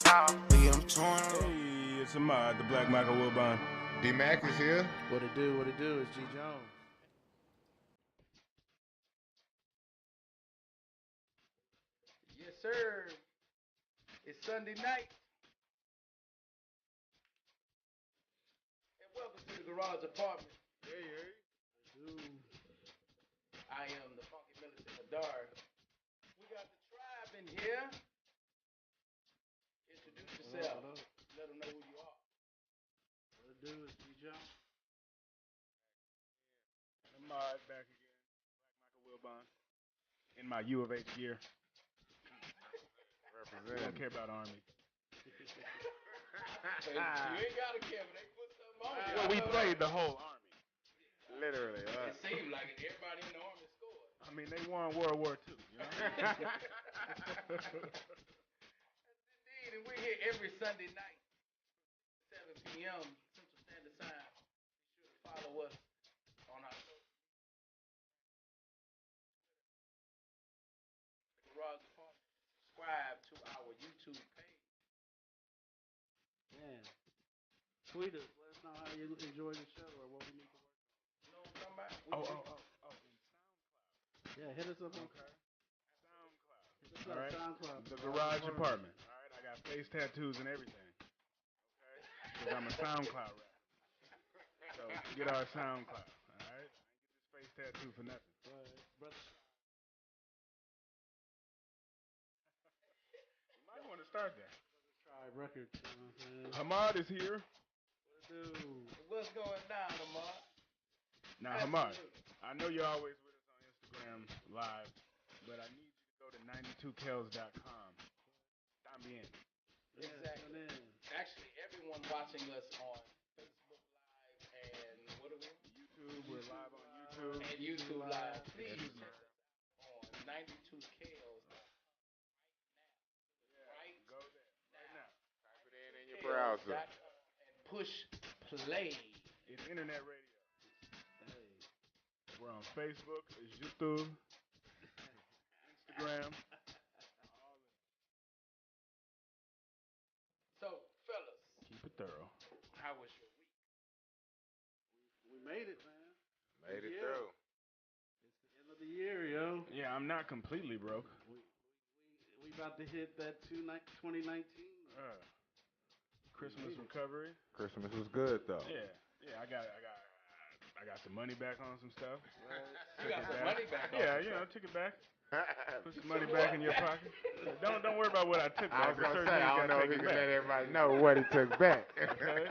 Hey, it's Ahmad, the Black Michael Wilbon. D-Mac is here. What it do? It's G Jones. Yes, sir. It's Sunday night. And welcome to the Garage Apartment. I am the Funky Militant Adar. We got the tribe in here. Introduce yourself. Let them know who you are. What it do? It's G Jones. Ahmad back again, Black Michael Wilbon. In my U of H gear. I don't care about Army. You ain't got to care, but they put something on you. Well, we played the whole Army. Literally. It seemed like it. Everybody in the Army scored. I mean, they won World War II, you know? Indeed, and we're here every Sunday night, 7 p.m. Central Standard Time. Be sure to follow us on our social Garage Apartment. Subscribe to our YouTube page. Man. Tweet us. Let us know how you enjoy the show or what we need to work on. You know what I'm talking about? Yeah, hit us up on SoundCloud. Hit us All up right. SoundCloud. The Garage Apartment. All right, I got face tattoos and everything. Okay? Because I'm a SoundCloud rapper. So get our SoundCloud. All right? I ain't get this face tattoo for nothing. Brother. You might want to start that. Tribe Records. You know what I'm saying? Hamad is here. What it do? What's going down, Lamar? Now, Hamad, I know you're always with us on Instagram Live, but I need you to go to 92kells.com. También. Exactly. Actually, everyone watching us on Facebook Live and what are we? YouTube. We're live on YouTube. And YouTube Live. Please check us out on 92kells right Go there. Right now. Type it in your browser. and push play. It's internet radio. We're on Facebook, it's YouTube, Instagram. So, fellas, Keep it thorough. how was your week? We made it, man. Made it Yeah. through. It's the end of the year, yo. Yeah, I'm not completely broke. We about to hit that 2019. Christmas recovery. Christmas was good though. Yeah. I got some money back on some stuff. You got some money back on Yeah, took it back. Put some money back in your pocket. Don't worry about what I took back. I was gonna Certain say, things I don't gotta know if take he it can back. let everybody know what he took back. Okay.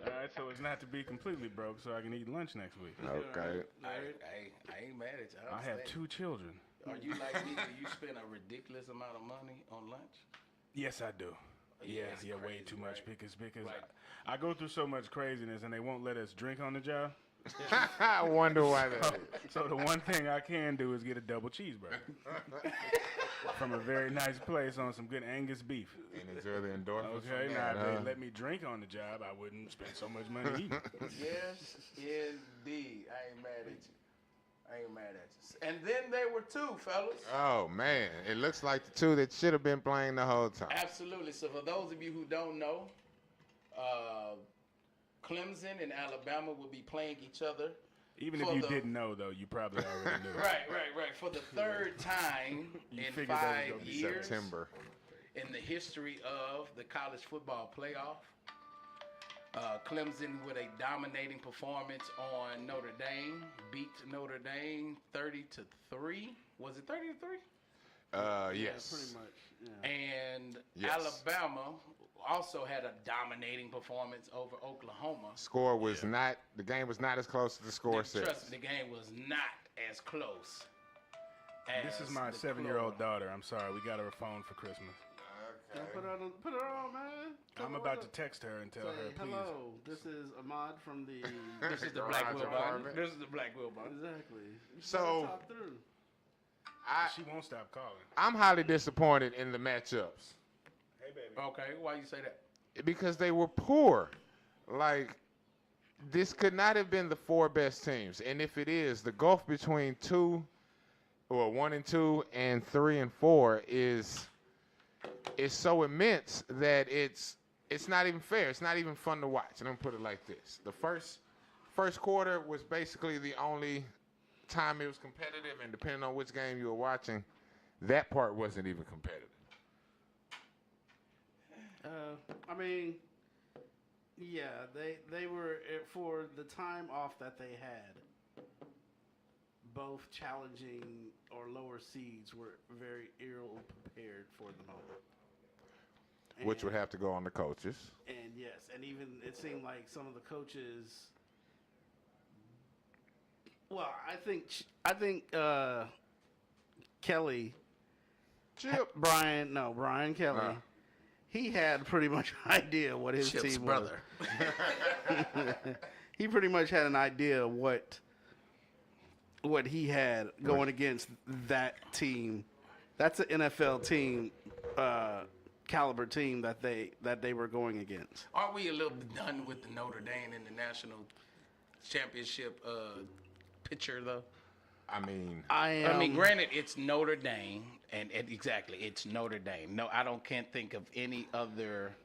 All right, so it's not to be completely broke, so I can eat lunch next week. Okay. I ain't mad at you. I have 2 children. Are you like me? Do you spend a ridiculous amount of money on lunch? Yes, I do. Yeah, it's way crazy, too much right? because Right. I go through so much craziness and they won't let us drink on the job. I wonder why that is. So the one thing I can do is get a double cheeseburger from a very nice place on some good Angus beef. And enjoy the endorphins. Okay, from now that, if they let me drink on the job, I wouldn't spend so much money eating. Yes, indeed. I ain't mad at you. And then there were 2, fellas. Oh man, it looks like the 2 that should have been playing the whole time. Absolutely. So for those of you who don't know, Clemson and Alabama will be playing each other. Even if you didn't know, though, you probably already knew. Right. For the 3rd time You in figured that was 5 gonna be years September. in the history of the college football playoff. Clemson with a dominating performance on Notre Dame, beat Notre Dame 30-3. Was it 30-3? Yes. Pretty much. Yeah. And Yes. Alabama also had a dominating performance over Oklahoma. Score was not. The game was not as close as the score says. Trust me, the game was not as close. This is my the 7-year-old Clone. daughter. I'm sorry, we got her a phone for Christmas. Put her on, man. I'm about to text her and tell her, Say, please. hello, this is Ahmad from the. This is the Black Garage Wilbon. Apartment. This is the Black Wilbon. Exactly. So- Talk through. She won't stop calling. I'm highly disappointed in the matchups Hey, baby. Okay, why you say that? because they were poor. Like, this could not have been the 4 best teams. And if it is, the gulf between 1 and 2 and 3 and 4 is is so immense that it's not even fair. It's not even fun to watch. And I'm gonna put it like this: the first quarter was basically the only time it was competitive, and depending on which game you were watching, that part wasn't even competitive. I mean, yeah, they were for the time off that they had. Both challenging or lower seeds were very ill prepared for the moment. Which would have to go on the coaches. And yes, and even it seemed like some of the coaches. Well, I think Kelly, Brian Kelly, he had pretty much an idea what his Chip's team brother. was. He pretty much had an idea what he had going against that team. That's an NFL team. Caliber team that they were going against. Aren't we a little done with the Notre Dame in the national championship picture, though? I mean, granted, it's Notre Dame, and exactly, it's Notre Dame. No, can't think of any other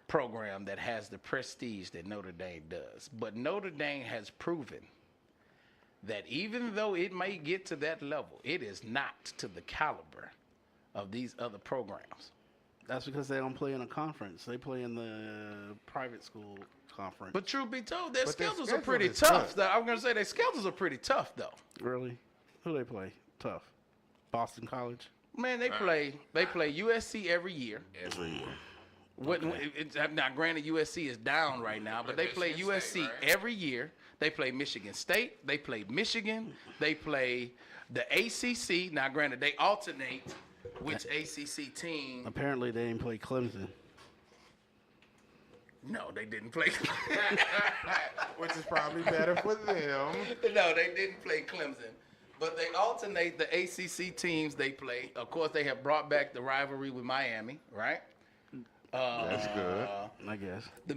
program that has the prestige that Notre Dame does. But Notre Dame has proven that even though it may get to that level, it is not to the caliber of these other programs. That's because they don't play in a conference. They play in the private school conference. But truth be told, their schedules are pretty tough. I'm going to say their schedules are pretty tough, though. Really? Who they play? Tough. Boston College? Man, they play USC every year. Now, granted, USC is down right now, but they play USC every year. They play Michigan State. They play Michigan. They play the ACC. Now, granted, they alternate which ACC team. Apparently, they didn't play Clemson. No, they didn't play. which is probably better for them. No, they didn't play Clemson. But they alternate the ACC teams they play. Of course, they have brought back the rivalry with Miami, right? That's good. I guess. The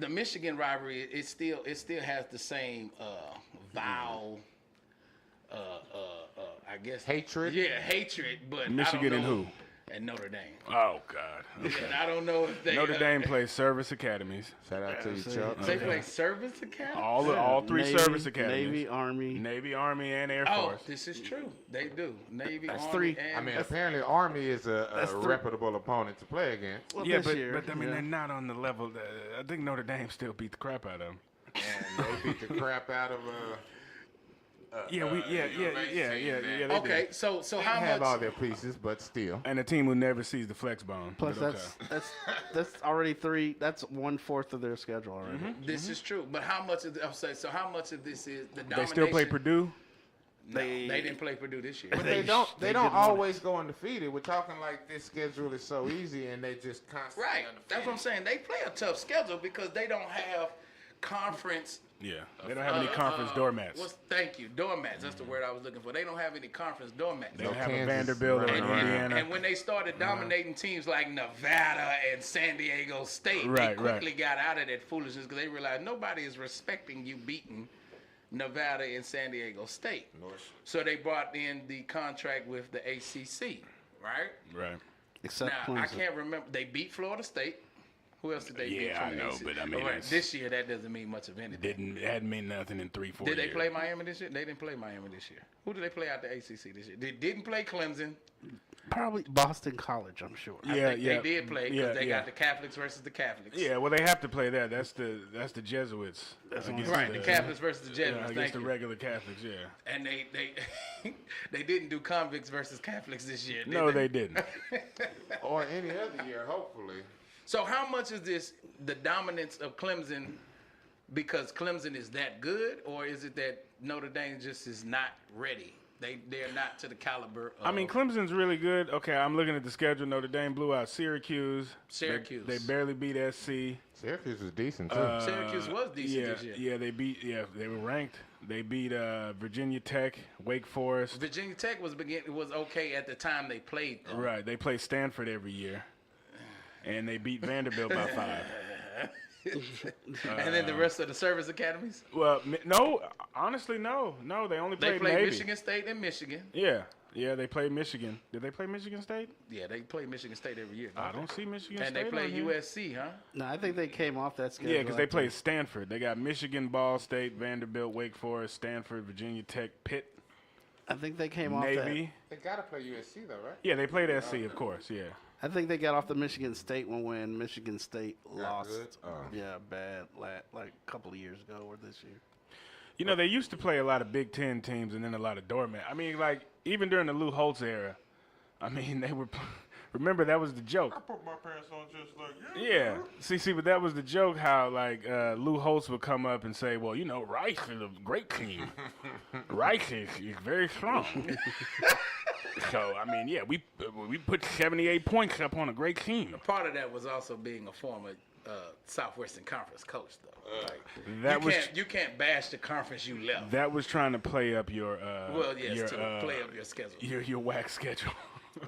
Michigan rivalry, it still has the same vile, I guess. Hatred? Yeah, hatred. But Michigan I and don't know. who? And Notre Dame. Oh God. Okay. And I don't know if they. Notre Dame plays service academies. Shout out to you, Chuck. They play service academy. All three Navy, service academies. Navy, Army, and Air Oh, Force. this is true. They do. Navy, That's Army, three. and Apparently Army is a reputable opponent to play against. Well, Yeah, this but year, I mean they're not on the level. I think Notre Dame still beat the crap out of them. And they beat the crap out of Yeah, they okay, did. so they how have all much? their pieces, but still. And a team who never sees the flex bone. Plus, but okay. that's already three. That's 1/4 of their schedule already. This is true, but how much of how much of this is the They domination? still play Purdue. No, they didn't play Purdue this year. But they don't always go undefeated. We're talking like this schedule is so easy and they just constantly Right. undefeated. That's what I'm saying. They play a tough schedule because they don't have conference. Yeah, they don't have any conference doormats. Thank you, doormats. That's the word I was looking for. They don't have any conference doormats. They don't have Kansas a Vanderbilt or running an around. Indiana. And when they started dominating teams like Nevada and San Diego State, Right, they quickly got out of that foolishness because they realized nobody is respecting you beating Nevada and San Diego State. So they brought in the contract with the ACC, right? Right. Except Now, I Clemson. can't remember. They beat Florida State. Who else did they beat? Yeah, from I the know, ACC? but I mean, All right, it's- this year that doesn't mean much of anything. It hadn't meant nothing in 3-4 Did years. they play Miami this year? They didn't play Miami this year. Who did they play out the ACC this year? They didn't play Clemson. Probably Boston College, I'm sure. I think they did play because they yeah. got the Catholics versus the Catholics. Yeah, well, they have to play that. That's the Jesuits. That's what I'm against Right, the Catholics versus the Jesuits. against Thank the you. regular Catholics, yeah. And they they didn't do convicts versus Catholics this year. Did No, they didn't. Or any other year, hopefully. So how much is this the dominance of Clemson because Clemson is that good, or is it that Notre Dame just is not ready? They're not to the caliber of I mean, Clemson's really good. Okay, I'm looking at the schedule. Notre Dame blew out Syracuse. Syracuse. They barely beat SC. Syracuse was decent too. Syracuse was decent this year. Yeah, they were ranked. They beat Virginia Tech, Wake Forest. Virginia Tech was okay at the time they played them. Right, they play Stanford every year, and they beat Vanderbilt by 5. And then the rest of the service academies? Well, no, honestly, no. They only They played play Navy. Michigan State and Michigan. Yeah, they played Michigan. Did they play Michigan State? Yeah, they play Michigan State every year. I don't see Michigan And State. they play on here. USC, huh? No, I think they came off that schedule. Yeah, because they after- played Stanford. They got Michigan, Ball State, Vanderbilt, Wake Forest, Stanford, Virginia Tech, Pitt, I think they came off Navy. They gotta play USC though, right? Yeah, they played SC, of course. Yeah. that. I think they got off the Michigan State one when Michigan State lost. good? Oh. Yeah, bad, like a couple of years ago or this year. You know, they used to play a lot of Big Ten teams and then a lot of doormat. I mean, like, even during the Lou Holtz era, I mean, they were. Remember, that was the joke. I put my pants on just like you. Yeah. See, but that was the joke how, like, Lou Holtz would come up and say, well, you know, Rice is a great team. Rice is very strong. So, I mean, yeah, we put 78 points up on a great team. Part of that was also being a former Southwestern Conference coach, though. Like, That was you can't bash the conference you left. that was trying to play up your Well, yes, your, to play up your schedule. your whack schedule.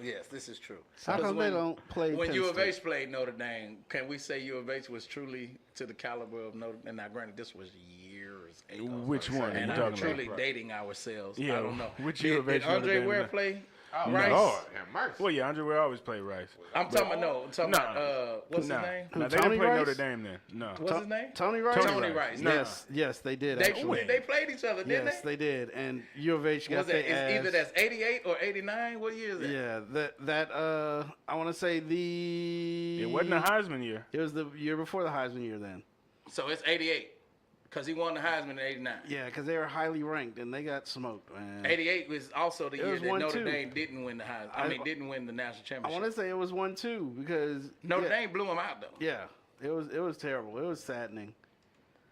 Yes, this is true. How come they don't play When Penn U of State? H played Notre Dame, can we say U of H was truly to the caliber of Notre Dame? Now, granted, this was years ago. Which one are And you I'm talking truly about? dating ourselves. Yeah, I don't know. which did, U of H did Andre Notre Dame Ware is- play Oh, Rice? Lord. Yeah, mercy. Well, yeah, Andre Ware always played Rice. I'm talking about no. I'm talking No. about what's Nah. his name? Nah, they Tony didn't play Rice? Notre Dame then. No. What's his name? Tony Rice. Tony Rice. Nah. Yes, they did. They actually. they played each other, didn't Yes, they did. And U of H they? got Was it their either ass. that's 88 or 89? What year is that? Yeah, that I want to say It wasn't a Heisman year. it was the year before the Heisman year then. So it's 88 because he won the Heisman in 89. Yeah, because they were highly ranked and they got smoked, man. 88 was also the It year was that 1-2. Notre Dame didn't win the Heisman. I mean, didn't win the national I championship. want to say it was 1-2 because Notre yeah, Dame blew them out though. Yeah, it was terrible. It was saddening.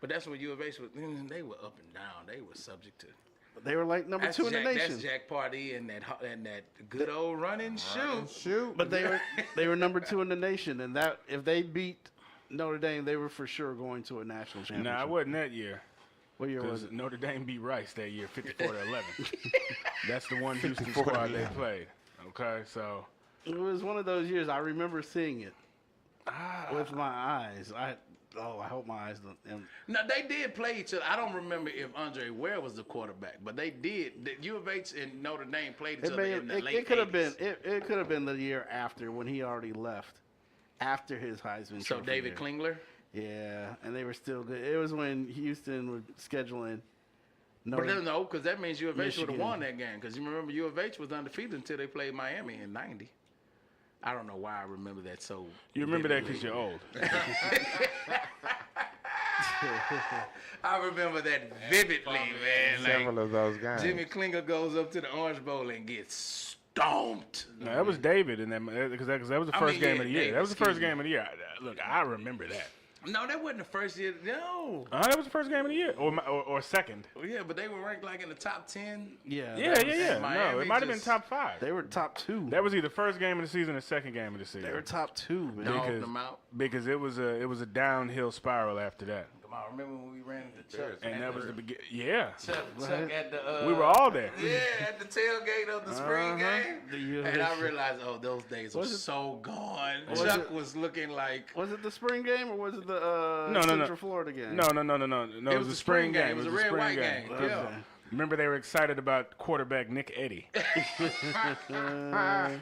But that's when U of H was. They were up and down. They were subject to. They were like number That's 2 in the Jack, nation. That's Jack Party and that good old running shoe. Shoot. But they were number 2 in the nation, and that if they beat Notre Dame, they were for sure going to a national championship. Nah, it wasn't that year. What year was Because it? Notre Dame beat Rice that year, 54-11. That's the one Houston squad they played. Okay, so It was one of those years. I remember seeing it with my eyes. I hope my eyes don't. No, they did play each other. I don't remember if Andre Ware was the quarterback, but they did. The U of H and Notre Dame played each other in the late It could have 80s. been. It could have been the year after when he already left, after his Heisman. So Trophy David year. Klingler. Yeah, and they were still good. It was when Houston was scheduling. But no, because that means U of H would have Michigan. won that game. Because you remember U of H was undefeated until they played Miami in '90. I don't know why I remember that so. you remember that vividly. because you're old. I remember that vividly, man. Several Like of those guys. Jimmy Klinger goes up to the Orange Bowl and gets stomped. No, that was David in that because that was the first mean, game yeah, of the year. David, That was the first excuse me. game of the year. Look, I remember that. No, that wasn't the first year. No. That was the first game of the year, or second. Well, yeah, but they were ranked like in the top 10. Yeah, Yeah. No, Miami it might have been just- top 5. They were top 2. That was either first game of the season or second game of the season. They were top 2, man. Dogged because, them out. because it was a downhill spiral after that, Come on, remember when we ran into Chuck? and that was the beginning. Yeah, Chuck at the. we were all there. Yeah, at the tailgate of the spring game. The U of And I H. realized, those days are so gone. Was Chuck it- was looking like. Was it the spring game or was it the No. Central Florida game? No. It was the a spring game. It was a the red spring white game. Okay. Yeah. Remember, they were excited about quarterback Nick Eddy,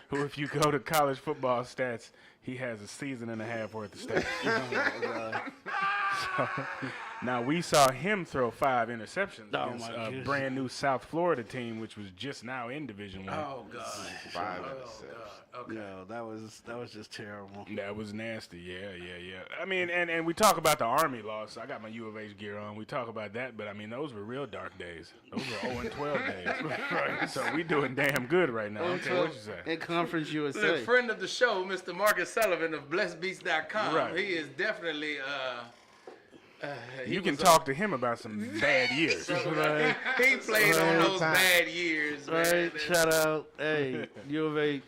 who, if you go to college football stats, he has a season and a half worth of stats. So, now, we saw him throw 5 interceptions Oh, against my a goodness. brand new South Florida team, which was just now in Division One. Oh God. 5 Oh interceptions. God. Okay. No, that was just terrible. That was nasty. Yeah. I mean, and we talk about the Army loss. I got my U of H gear on. We talk about that, but I mean, those were real dark days. Those were 0-12 days. Right. So we doing damn good right now. I don't care what you say. In Conference USA. Look, friend of the show, Mr. Marcus Sullivan of BlessedBeats.com. Right. He is definitely. He You can was talk to him about some bad years. He played on Real those time. bad years, man. Right, shout out, hey, U of H.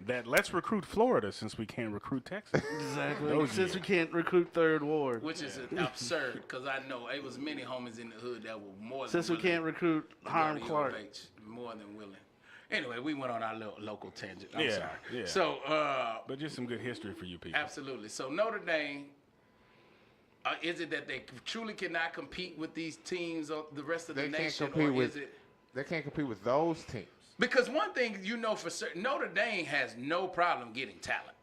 That let's recruit Florida since we can't recruit Texas. Exactly. Those Since years. we can't recruit Third Ward. Which is absurd, because I know it was many homies in the hood that were more than Since we willing can't recruit to go Harm to U of Clark. H, more than willing. Anyway, we went on our little local tangent. I'm Yeah, sorry. yeah. So, But just some good history for you people. absolutely. So Notre Dame Is it that they truly cannot compete with these teams of the rest of the They can't nation, compete or with. is it? They can't compete with those teams. Because one thing you know for certain, Notre Dame has no problem getting talent.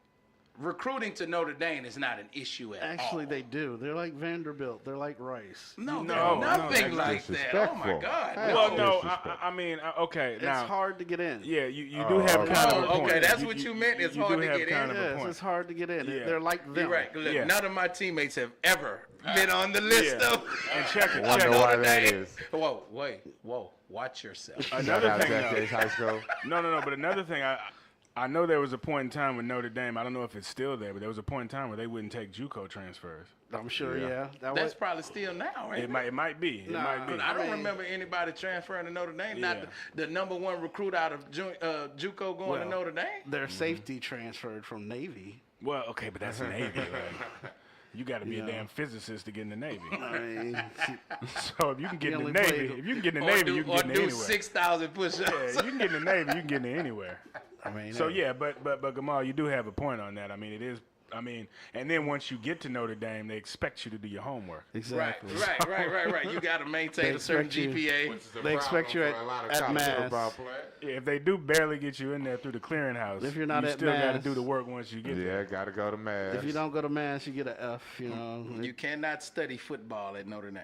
Recruiting to Notre Dame is not an issue at all. Actually, they do. They're like Vanderbilt. They're like Rice. No, No, nothing that's like that. Oh my disrespectful. God. That's no. Well, no, disrespectful. I mean, okay, now. It's hard to get in. Yeah, you do have kind of a Oh, point. okay, that's what you meant. It's you hard do to have get kind in. of a Yes, point. it's hard to get in. Yeah. They're like them. You're right. Look, Yeah. none of my teammates have ever been on the list Yeah. of. And check it, Wonder check why it. that is. Whoa, watch yourself. Shout Another out thing, Jack though. Days High School. No, but another thing, I know there was a point in time with Notre Dame. I don't know if it's still there, but there was a point in time where they wouldn't take JUCO transfers. I'm sure, Yeah. yeah. That's was, probably still now, right? It might be. It Nah. might be. But I don't I mean- remember anybody transferring to Notre Dame. Yeah. Not the number one recruit out of JUCO going to Well, Notre Dame. their safety transferred from Navy. Well, okay, but that's Navy. Right? You got to be a Yeah. damn physicist to get in the Navy. I mean, So if you can get in the only Navy, played- if you can get in the Or Navy, do, you can or get in do anywhere. 6,000 push-ups. Yeah, you can get in the Navy, you can get in anywhere. I mean, So hey, yeah, but Gamal, you do have a point on that. I mean, it is. I mean, and then once you get to Notre Dame, they expect you to do your homework. exactly. Right. You got to maintain They a certain expect you- GPA. Which is a They expect problem you for a lot of at college Mass. football players. Yeah, if they do barely get you in there through the clearinghouse, If you're not you at still got to Mass- do the work once you get Yeah, there. got to go to Mass. If you don't go to Mass, you get an F. You know. You cannot study football at Notre Dame.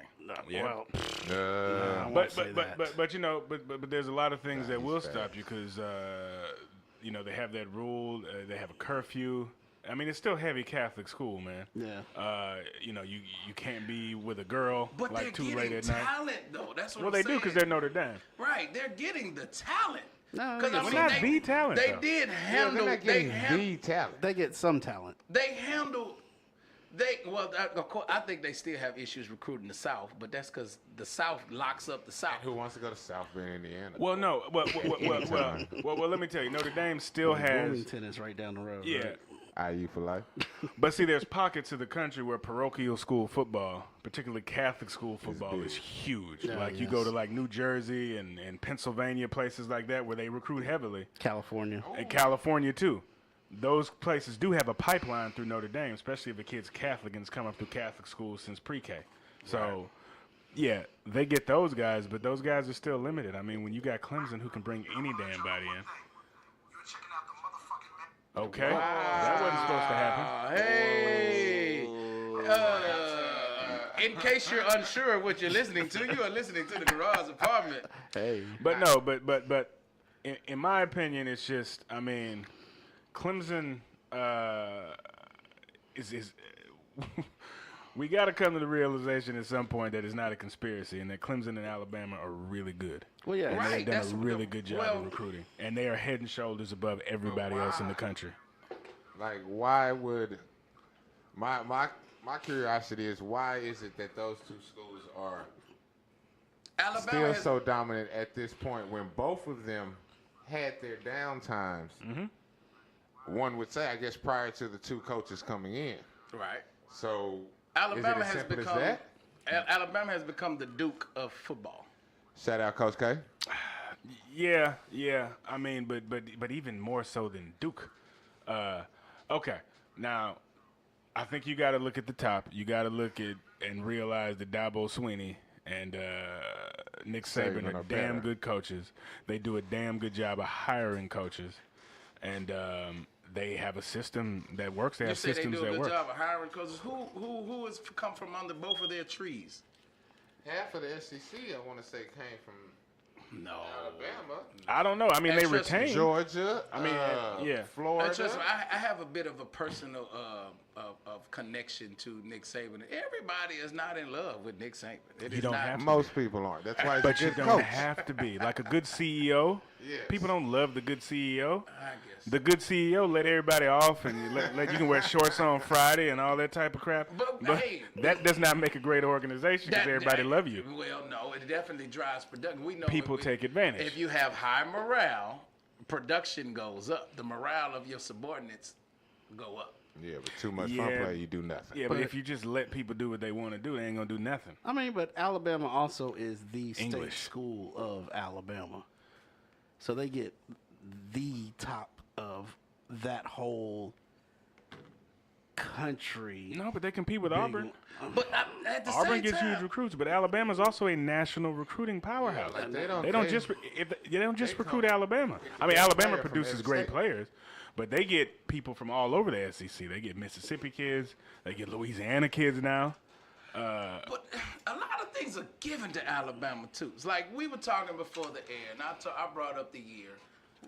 Yeah. Well, Uh, I won't But say that. but you know, but there's a lot of things that will he's stop you because you know they have that rule. They have a curfew. I mean, it's still heavy Catholic school, man. Yeah. You know, you can't be with a girl But like they're too getting late at night. talent, though. That's what Well, I'm they saying. do because they're Notre Dame. Right, they're getting the talent. No, 'Cause, they I get mean, not they, the talent, They though. did yeah, handle. they're not They getting the talent. They get some talent. They handle. Of course, I think they still have issues recruiting the South, but that's because the South locks up the South. Who wants to go to South Bend, Indiana? Well, no. Well, let me tell you, Notre Dame still has. Bloomington is right down the road. Yeah. right? IU for life. But see, there's pockets of the country where parochial school football, particularly Catholic school football, big. is huge. Yeah, like you go to like New Jersey and Pennsylvania, places like that where they recruit heavily, California. and California too. Those places do have a pipeline through Notre Dame, especially if a kid's Catholic and has come up through Catholic schools since pre-K. So, yeah, they get those guys, but those guys are still limited. I mean, when you got Clemson who can bring any damn body in. Okay, that wasn't supposed to happen. Hey, in case you're unsure of what you're listening to, you are listening to the Garage Apartment. Hey. But no, but in my opinion, it's just, I mean, Clemson is we got to come to the realization at some point that it's not a conspiracy and that Clemson and Alabama are really good. Well, yeah. And Right. they've done that's a really good job well- in recruiting, and they are head and shoulders above everybody else in the country. Like, why would my curiosity is why is it that those two schools are Alabama still has, so dominant at this point when both of them had their down times? One would say, I guess, prior to the two coaches coming in. right. So Alabama is it as has simple become as that? Alabama has become the Duke of football. Shout out, Coach K. Yeah. I mean, but even more so than Duke. Okay, now I think you got to look at the top. You got to look at and realize that Dabo Swinney and Nick Saban Saban are are damn better. good coaches. They do a damn good job of hiring coaches, and they have a system that works. They You have say they systems do a that good work. job of hiring coaches. Who has come from under both of their trees? Half of the SEC, I want to say, came from No. Alabama, I don't know. I mean, they And trust me, retain. Georgia. I mean, yeah. Florida. Trust me, I have a bit of a personal of connection to Nick Saban. Everybody is not in love with Nick Saban. It You is don't not, have to. Most people aren't. That's why he's But a you good don't coach. have to be like a good CEO. Yes. People don't love the good CEO. I guess. The good CEO let everybody off, and let you can wear shorts on Friday and all that type of crap. But, hey, that does not make a great organization because everybody love you. Well, no, it definitely drives production. We know People take advantage. If you have high morale, production goes up. The morale of your subordinates go up. Yeah, but too much fun Yeah. play, you do nothing. Yeah, but if you just let people do what they want to do, they ain't gonna do nothing. I mean, but Alabama also is the state English. school of Alabama. So they get the top of that whole country. No, but they compete with Auburn. But at the Auburn same gets time, huge recruits, but Alabama's also a national recruiting powerhouse. Like they they don't just recruit Alabama. I mean, get a Alabama player from produces every great state. players, but they get people from all over the SEC. They get Mississippi kids, they get Louisiana kids now. but a lot of things are given to Alabama too. It's like we were talking before the air, and I brought up the year.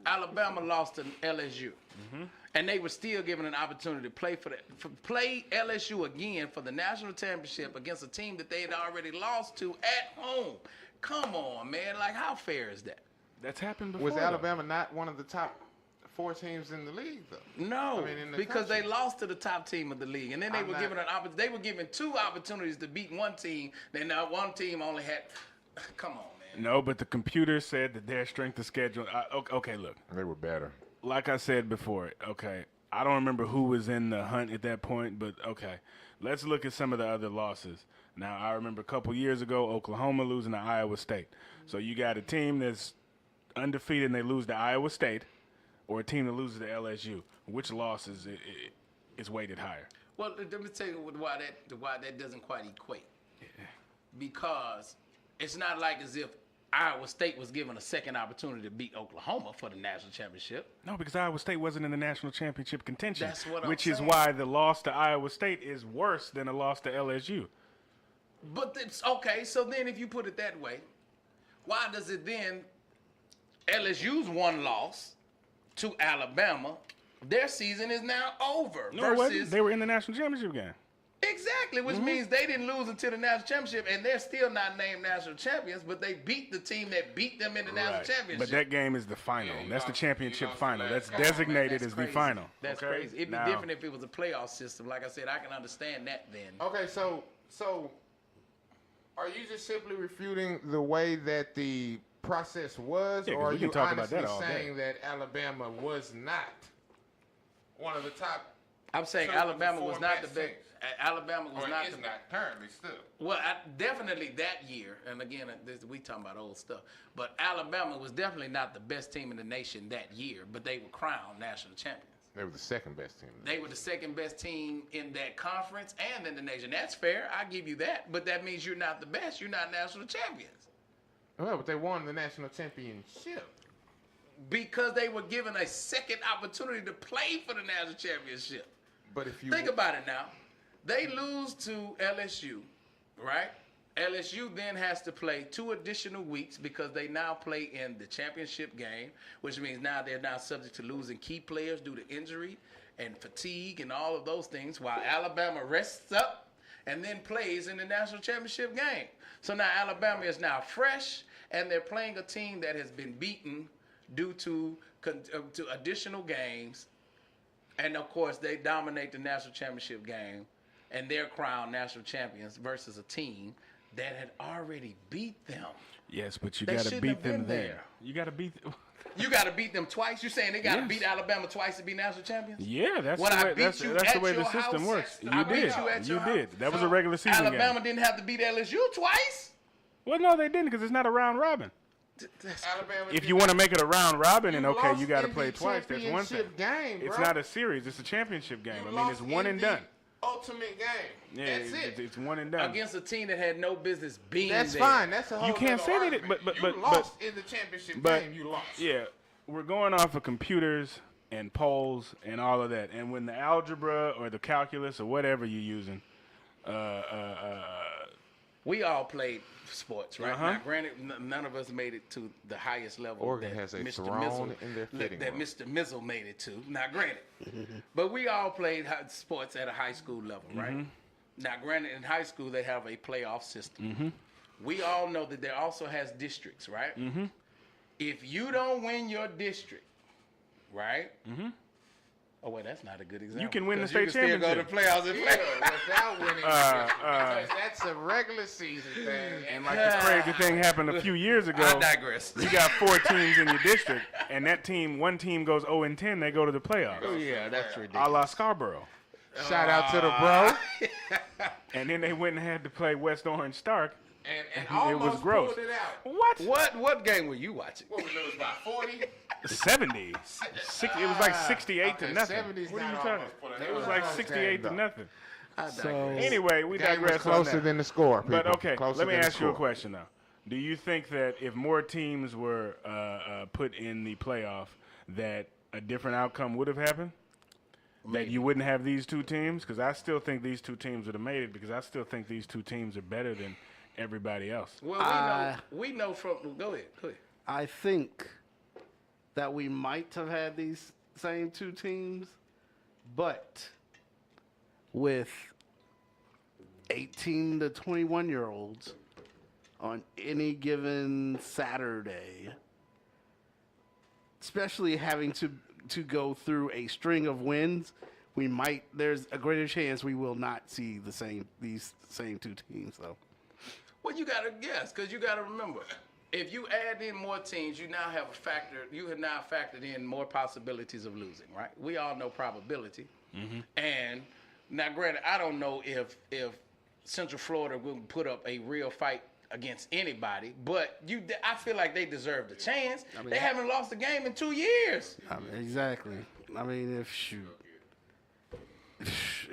Alabama lost to LSU, and they were still given an opportunity to play LSU again for the national championship against a team that they had already lost to at home. Come on, man! Like, how fair is that? That's happened before. Was though. Alabama not one of the top 4 teams in the league, though? No, I mean, in the because country. they lost to the top team of the league, and then they I'm were not- given they were given 2 opportunities to beat one team. Then that one team only had. Come on, man. No, but the computer said that their strength of schedule. Okay, look. They were better. Like I said before, okay, I don't remember who was in the hunt at that point, but okay, let's look at some of the other losses. Now, I remember a couple years ago, Oklahoma losing to Iowa State. So you got a team that's undefeated and they lose to Iowa State, or a team that loses to LSU. Which loss is weighted higher? Well, let me tell you why that doesn't quite equate. Because it's not like as if Iowa State was given a second opportunity to beat Oklahoma for the national championship. No, because Iowa State wasn't in the national championship contention. That's what I'm which is saying. why the loss to Iowa State is worse than a loss to LSU. But it's okay. So then, if you put it that way, why does it then LSU's one loss to Alabama? Their season is now over. No, it wasn't. They were in the national championship game. Exactly, which means they didn't lose until the national championship, and they're still not named national champions, but they beat the team that beat them in the national championship. But that game is the final. you That's the lost- championship you lost final. the That's last game. designated That's as the crazy. final. That's okay? crazy. It'd be Now- different if it was a playoff system. Like I said, I can understand that then. Okay, so are you just simply refuting the way that the process was, Yeah, 'cause or are we can you talk about honestly that all day. saying that Alabama was not one of the top? I'm saying So Alabama the was four not the best best. teams. Alabama was Or not is the not currently still? Well, definitely that year, and again, we talking about old stuff. But Alabama was definitely not the best team in the nation that year, but they were crowned national champions. They were the second best team. They were the second best team in that conference and in the nation. That's fair. I give you that. But that means you're not the best. You're not national champions. Well, but they won the national championship. Because they were given a second opportunity to play for the national championship. But if you Think about it now. They lose to LSU, right? LSU then has to play 2 additional weeks because they now play in the championship game, which means now they're now subject to losing key players due to injury and fatigue and all of those things, while Alabama rests up and then plays in the national championship game. So now Alabama is now fresh, and they're playing a team that has been beaten due to additional games. And of course, they dominate the national championship game, and they're crowned national champions versus a team that had already beat them. Yes, but you They got to shouldn't beat have been them there. there. You got to beat. You got to beat them twice. You're saying they got to Yes. beat Alabama twice to be national champions? Yeah, that's When the I way, beat that's, you that's the at way the your system house, works. I You beat did. you at You your did. house. That was So a regular season Alabama game. didn't have to beat LSU twice? Well, no, they didn't because it's not a round robin. Alabama, If did you want to not- make it a round robin, and okay, lost you got to in play the twice. That's one thing. championship game, It's bro. not a series. It's a championship game. You I mean, lost it's one in and the done. Ultimate game. Yeah, That's it. It's one and done. Against a team that had no business being That's there. fine. That's a whole You can't nother say that it- argument. but- you lost in the championship but- game. You lost. Yeah, we're going off of computers and polls and all of that. And when the algebra or the calculus or whatever you're using, We all played sports, right? Uh-huh. Now, granted, none of us made it to the highest level Oregon that has a Mr. throne Mizzle, in their fitting that room. Mr. Mizzle made it to. Now, granted, but we all played sports at a high school level, right? Now, granted, in high school they have a playoff system. We all know that there also has districts, right? If you don't win your district, right? Oh wait, that's not a good example. can win the 'cause state you can still go to championship. playoffs and play. Yeah, without winning. because that's a regular season thing. and like this crazy thing happened a few years ago. I digress. You got 4 teams in your district, and one team goes 0-10. They go to the playoffs. Oh yeah, that's A ridiculous. la Scarborough. Shout out to the bro. And then they went and had to play West Orange Stark. And It was almost gross. pulled it out. What? What game were you watching? What we lose by 40? 70. It was like 68 to Okay, nothing. 70's What are you not talking? almost, but It was a like close 68 game, to though. nothing. So Anyway, we Game was digress on closer that. than the score, But people. okay, Closer let me than the ask you a score. question now. Do you think that if more teams were put in the playoff, that a different outcome would have happened? That you wouldn't have these two teams? Because I still think these two teams would have made it because I still think these two teams are better than everybody else. Well, we know from. Go ahead. I think that we might have had these same two teams, but with 18 to 21-year-olds on any given Saturday, especially having to go through a string of wins, there's a greater chance we will not see these same two teams though. Well, you gotta guess because you gotta remember, if you add in more teams, you now have a factor. You have now factored in more possibilities of losing, right? We all know probability, and now, granted, I don't know if Central Florida will put up a real fight against anybody, but I feel like they deserve the chance. They haven't lost a game in 2 years. Exactly. I mean,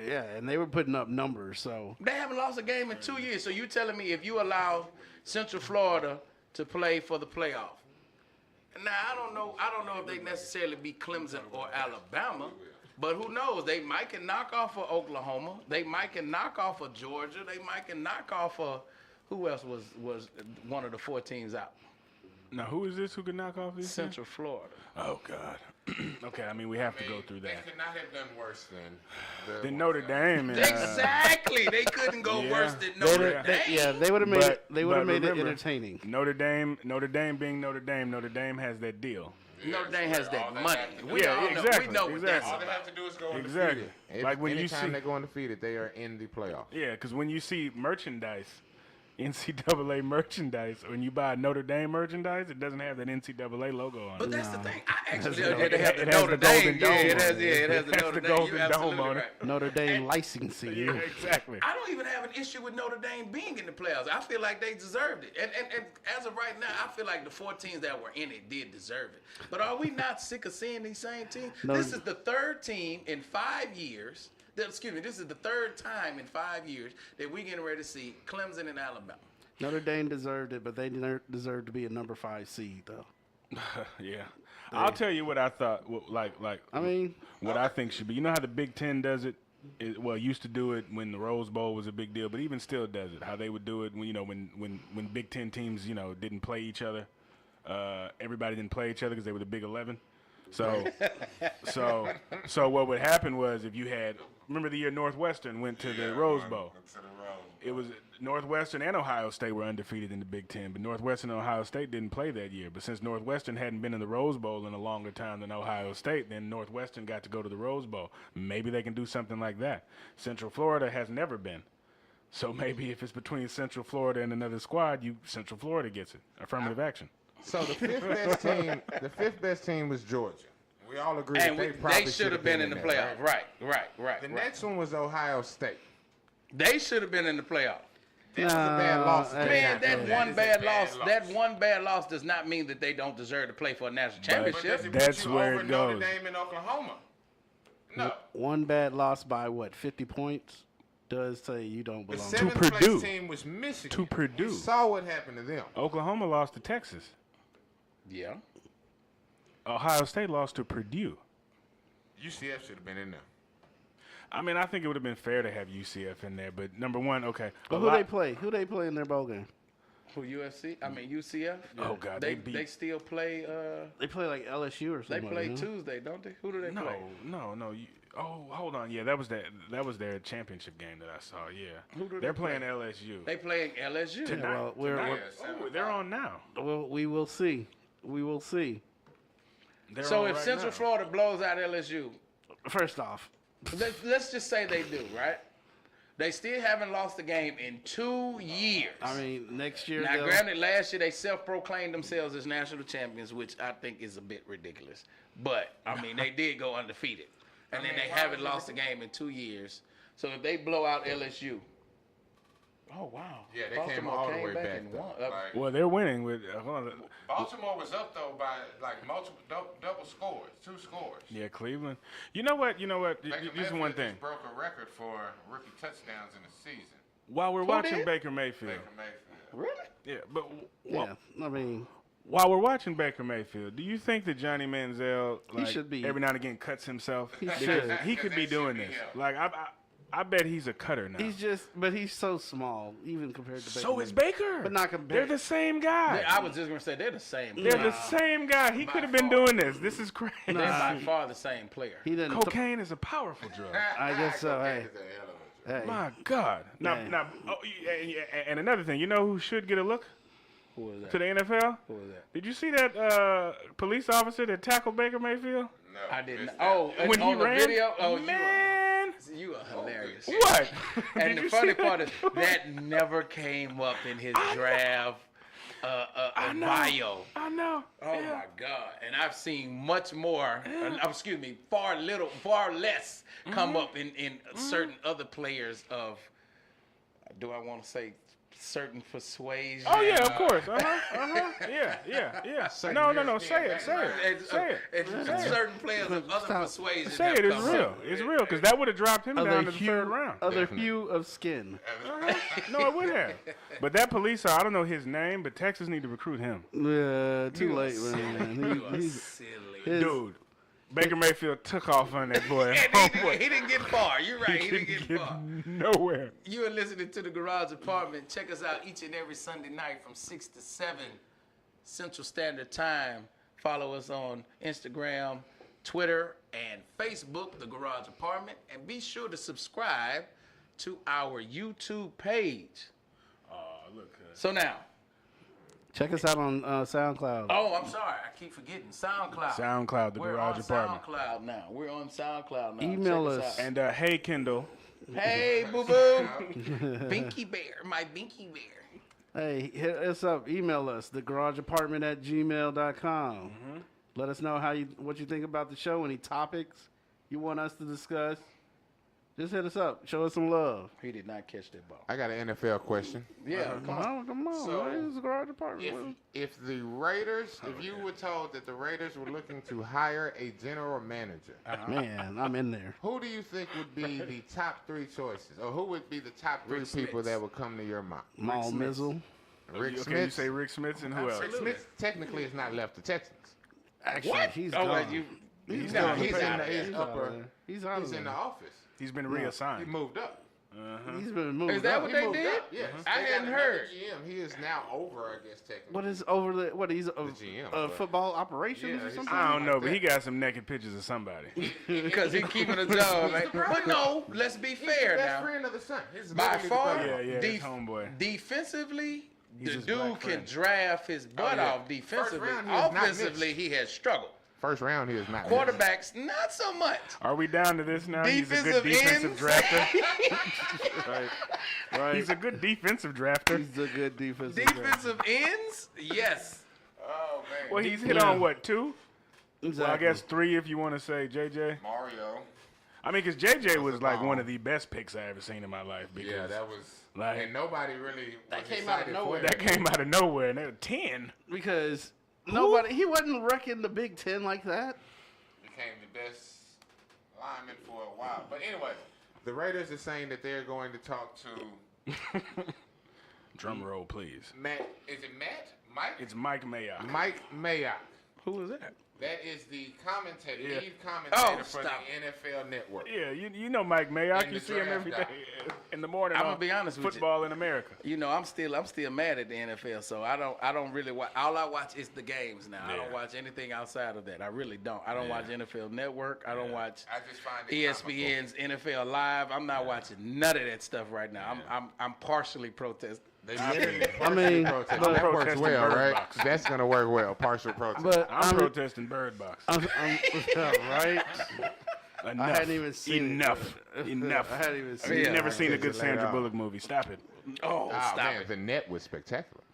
yeah, and they were putting up numbers, so They haven't lost a game in 2 years. So you telling me if you allow Central Florida to play for the playoff? Now I don't know if they necessarily be Clemson or Alabama, but who knows? They might can knock off of Oklahoma. They might can knock off of Georgia. They might can knock off of who else was one of the 4 teams out? Now, who is this who could knock off these teams? Central Florida. Oh, God. Okay, I mean, we have to go through They that. could not have done worse than Then Notre Dame. And, Exactly. They couldn't go Yeah. worse than Notre Dame. they would have made But- it. They would have but made it remember, entertaining. Notre Dame being Notre Dame has that deal. Notre Dame has that money. Yeah, all exactly, We know what that's exactly. all they about. have to do is go Exactly. undefeated. Like when you anytime see- they go undefeated, they are in the playoffs. Yeah, because when you see merchandise, NCAA merchandise, when you buy Notre Dame merchandise, it doesn't have that NCAA logo on But it. that's the thing. I actually It they have the has Notre the Golden Dame. Yeah, Dome it on has. it. Yeah, it has the It has Notre the Dame. Golden You're Dome absolutely on it. right. Notre Dame licensing. Yeah, exactly. I don't even have an issue with Notre Dame being in the playoffs. I feel like they deserved it. And as of right now, I feel like the 4 teams that were in it did deserve it. But are we not sick of seeing these same teams? No. This is the 3rd team in 5 years. This is the 3rd time in 5 years that we're getting ready to see Clemson and Alabama. Notre Dame deserved it, but they deserved to be a number 5 seed, though. Yeah. I'll tell you what I thought, I mean, what I think should be. You know how the Big Ten does it? Used to do it when the Rose Bowl was a big deal, but even still does it. How they would do it when Big Ten teams, didn't play each other. Everybody didn't play each other because they were the Big 11. So what would happen was if you had, remember the year Northwestern went to the Rose Bowl. It was Northwestern and Ohio State were undefeated in the Big Ten, but Northwestern and Ohio State didn't play that year. But since Northwestern hadn't been in the Rose Bowl in a longer time than Ohio State, then Northwestern got to go to the Rose Bowl. Maybe they can do something like that. Central Florida has never been. So maybe if it's between Central Florida and another squad, Central Florida gets it. Affirmative action. So the 5th best team was Georgia. We all agree that And they probably they should have been in the there, playoff. right? Right. The next one was Ohio State. They should have been in the playoff. That was a bad loss. Man, that one is a bad bad loss. loss. That one bad loss does not mean that they don't deserve to play for a national But does championship. it That's put you where over it Notre goes. Dame and Oklahoma? No. one bad loss by 50 points does say you don't The belong. 7th Purdue. place team was Michigan. To Purdue. We saw what happened to them. Oklahoma lost to Texas. Yeah. Ohio State lost to Purdue. UCF should have been in there. I mean, I think it would have been fair to have UCF in there, but number one, okay. But who they play? Who they play in their bowl game? Who USC? I mean UCF. Oh, God, they beat- they still play. They play like LSU or They something. play huh? Tuesday, don't they? Who do they play? No. Hold on. Yeah, that was their championship game that I saw. Yeah, Who do they're they play? playing LSU. They playing LSU. Yeah, well, They're on now. well, we will see. We will see. They're So on if right Central now. Florida blows out LSU, First off, let's just say they do, right? They still haven't lost a game in 2 years. I mean, next year. Now, they'll- granted, last year they self-proclaimed themselves as national champions, which I think is a bit ridiculous. But I mean, they did go undefeated, and then they haven't lost a game in 2 years. So if they blow out LSU, Oh wow. Yeah, they came all the way back. and though. won. Like, Well, they're winning with. Baltimore was up though by like multiple double scores, 2 scores. Yeah, Cleveland. You know what? Baker This is one Mayfield thing. just broke a record for rookie touchdowns in a season. While we're watching did? Baker Mayfield. Baker Mayfield. Really? Yeah, but Yeah, I mean, while we're watching Baker Mayfield, do you think that Johnny Manziel, like, should be. every now and again cuts himself? He Because should. he could be That should doing be this. him. Like I bet he's a cutter now. but he's so small, even compared to Baker. So is Mayfield. Baker. But not They're compared. the same guy. Yeah, I was just gonna say they're the same. They're player. the same guy. He By could have been far. doing this. This is crazy. They're by far the same player. He didn't. Cocaine is a powerful drug. I guess so. Cocaine Hey, is a hell of a drug. hey. My God. Yeah. Now, and another thing, you know who should get a look Who was that? to the NFL? Who was that? Did you see that police officer that tackled Baker Mayfield? No, I didn't. missed Oh, that. When on he the ran? video. Oh, Man. you are hilarious. What? And Did the you funny see part is that never came up in his draft know. bio. I know. Oh Yeah. my God! And I've seen much more. Excuse me, far less come up in certain other players of. Do I want to say certain persuasion? Oh yeah, of course. Yeah. No. Say it. Certain players of other persuasion. Say have it. It's come real. up. It's real because that would have dropped him down to the third round. Other hue of skin. No, it would have. But that police, I don't know his name, but Texas need to recruit him. Too You are late, man. You are He's silly. his- Dude, Baker Mayfield took off on that boy. He didn't get far. You're right. He didn't get far. nowhere. You are listening to the Garage Apartment. Check us out each and every Sunday night from 6 to 7 Central Standard Time. Follow us on Instagram, Twitter, and Facebook, The Garage Apartment. And be sure to subscribe to our YouTube page. Oh, look. So now, check us out on SoundCloud. oh, I'm sorry. I keep forgetting. SoundCloud. SoundCloud, the We're Garage on Apartment. SoundCloud now. We're on SoundCloud now. Email Check us. out. And hey, Kendall. Hey, boo boo. Binky Bear. My Binky Bear. Hey, hit us up. Email us, thegarageapartment@gmail.com. Let us know what you think about the show, any topics you want us to discuss. Just hit us up. Show us some love. He did not catch that ball. I got an NFL question. Yeah, come on. Come on. So, man. It's the garage apartment. If the Raiders, if you were told that the Raiders were looking to hire a general manager, Man, I'm in there. who do you think would be the top 3 choices, or who would be the top 3 people that would come to your mind? Maul Smith. Mizzle. Rick Okay, Smith. you say Rick Smith and who else? Rick Smith technically is not left the Texans. Actually, he's Oh, gone. wait, you. He's No, gone. he's in the He's out upper. of there. He's out of He's in the there. office. He's been He reassigned. moved up. He's been moved. Is that up. what He they moved did? up. Yes. I They got hadn't another heard. GM. He is now over, I guess, technically. What is over the? What he's GM, but- football operations Yeah, or he's- something? I don't know, like but he that. got some naked pictures of somebody. Because he's keeping a job, man. But no, let's be He's fair the best now. friend of the son. He's By literally the far, best Yeah, friend. yeah, his homeboy. defensively, He's the his dude black can friend. draft his butt yeah. off defensively. First round, he is not Offensively, he has struggled. First round, he is not. Quarterbacks, not so much. Are we down to this now? He's a Defensive good defensive ends. drafter. Right. He's a good defensive drafter. He's a good defensive. Defensive ends, yes. Oh man. Well, he's hit on what, 2? Exactly. Well, I guess 3 if you want to say JJ. Mario. I mean, because JJ was a like bomb. one of the best picks I ever seen in my life. Because Yeah, that was. Like- and nobody really. That was came out of excited nowhere. For that came out of nowhere, and they were 10. because he wasn't wrecking the Big Ten like that. Became the best lineman for a while. But anyway, the Raiders are saying that they're going to talk to Drum roll, please. Matt. Is it Matt? Mike? It's Mike Mayock. Mike Mayock. Who was that? That is the commentator, Yeah. lead commentator for stop. the NFL Network. Yeah, you know Mike Mayock. And You the see him every draft day in the morning. I'm on gonna be honest with you. Football in America. You know, I'm still mad at the NFL, so I don't really watch. All I watch is the games now. I don't Yeah. watch anything outside of that. I really don't. I don't watch NFL Network. I don't watch I just find it ESPN's NFL Live. I'm not watching none of that stuff right now. I'm partially protesting. They I mean, protest. but- That works Protesting well, Bird right? Box. That's gonna work well. Partial protest. But I'm protesting Bird Box. I'm right. Enough. I hadn't even seen Enough. it. Enough. I hadn't even seen You've it. never seen a good Later Sandra on. Bullock movie. Stop it. Oh, oh stop man, it. the net was spectacular.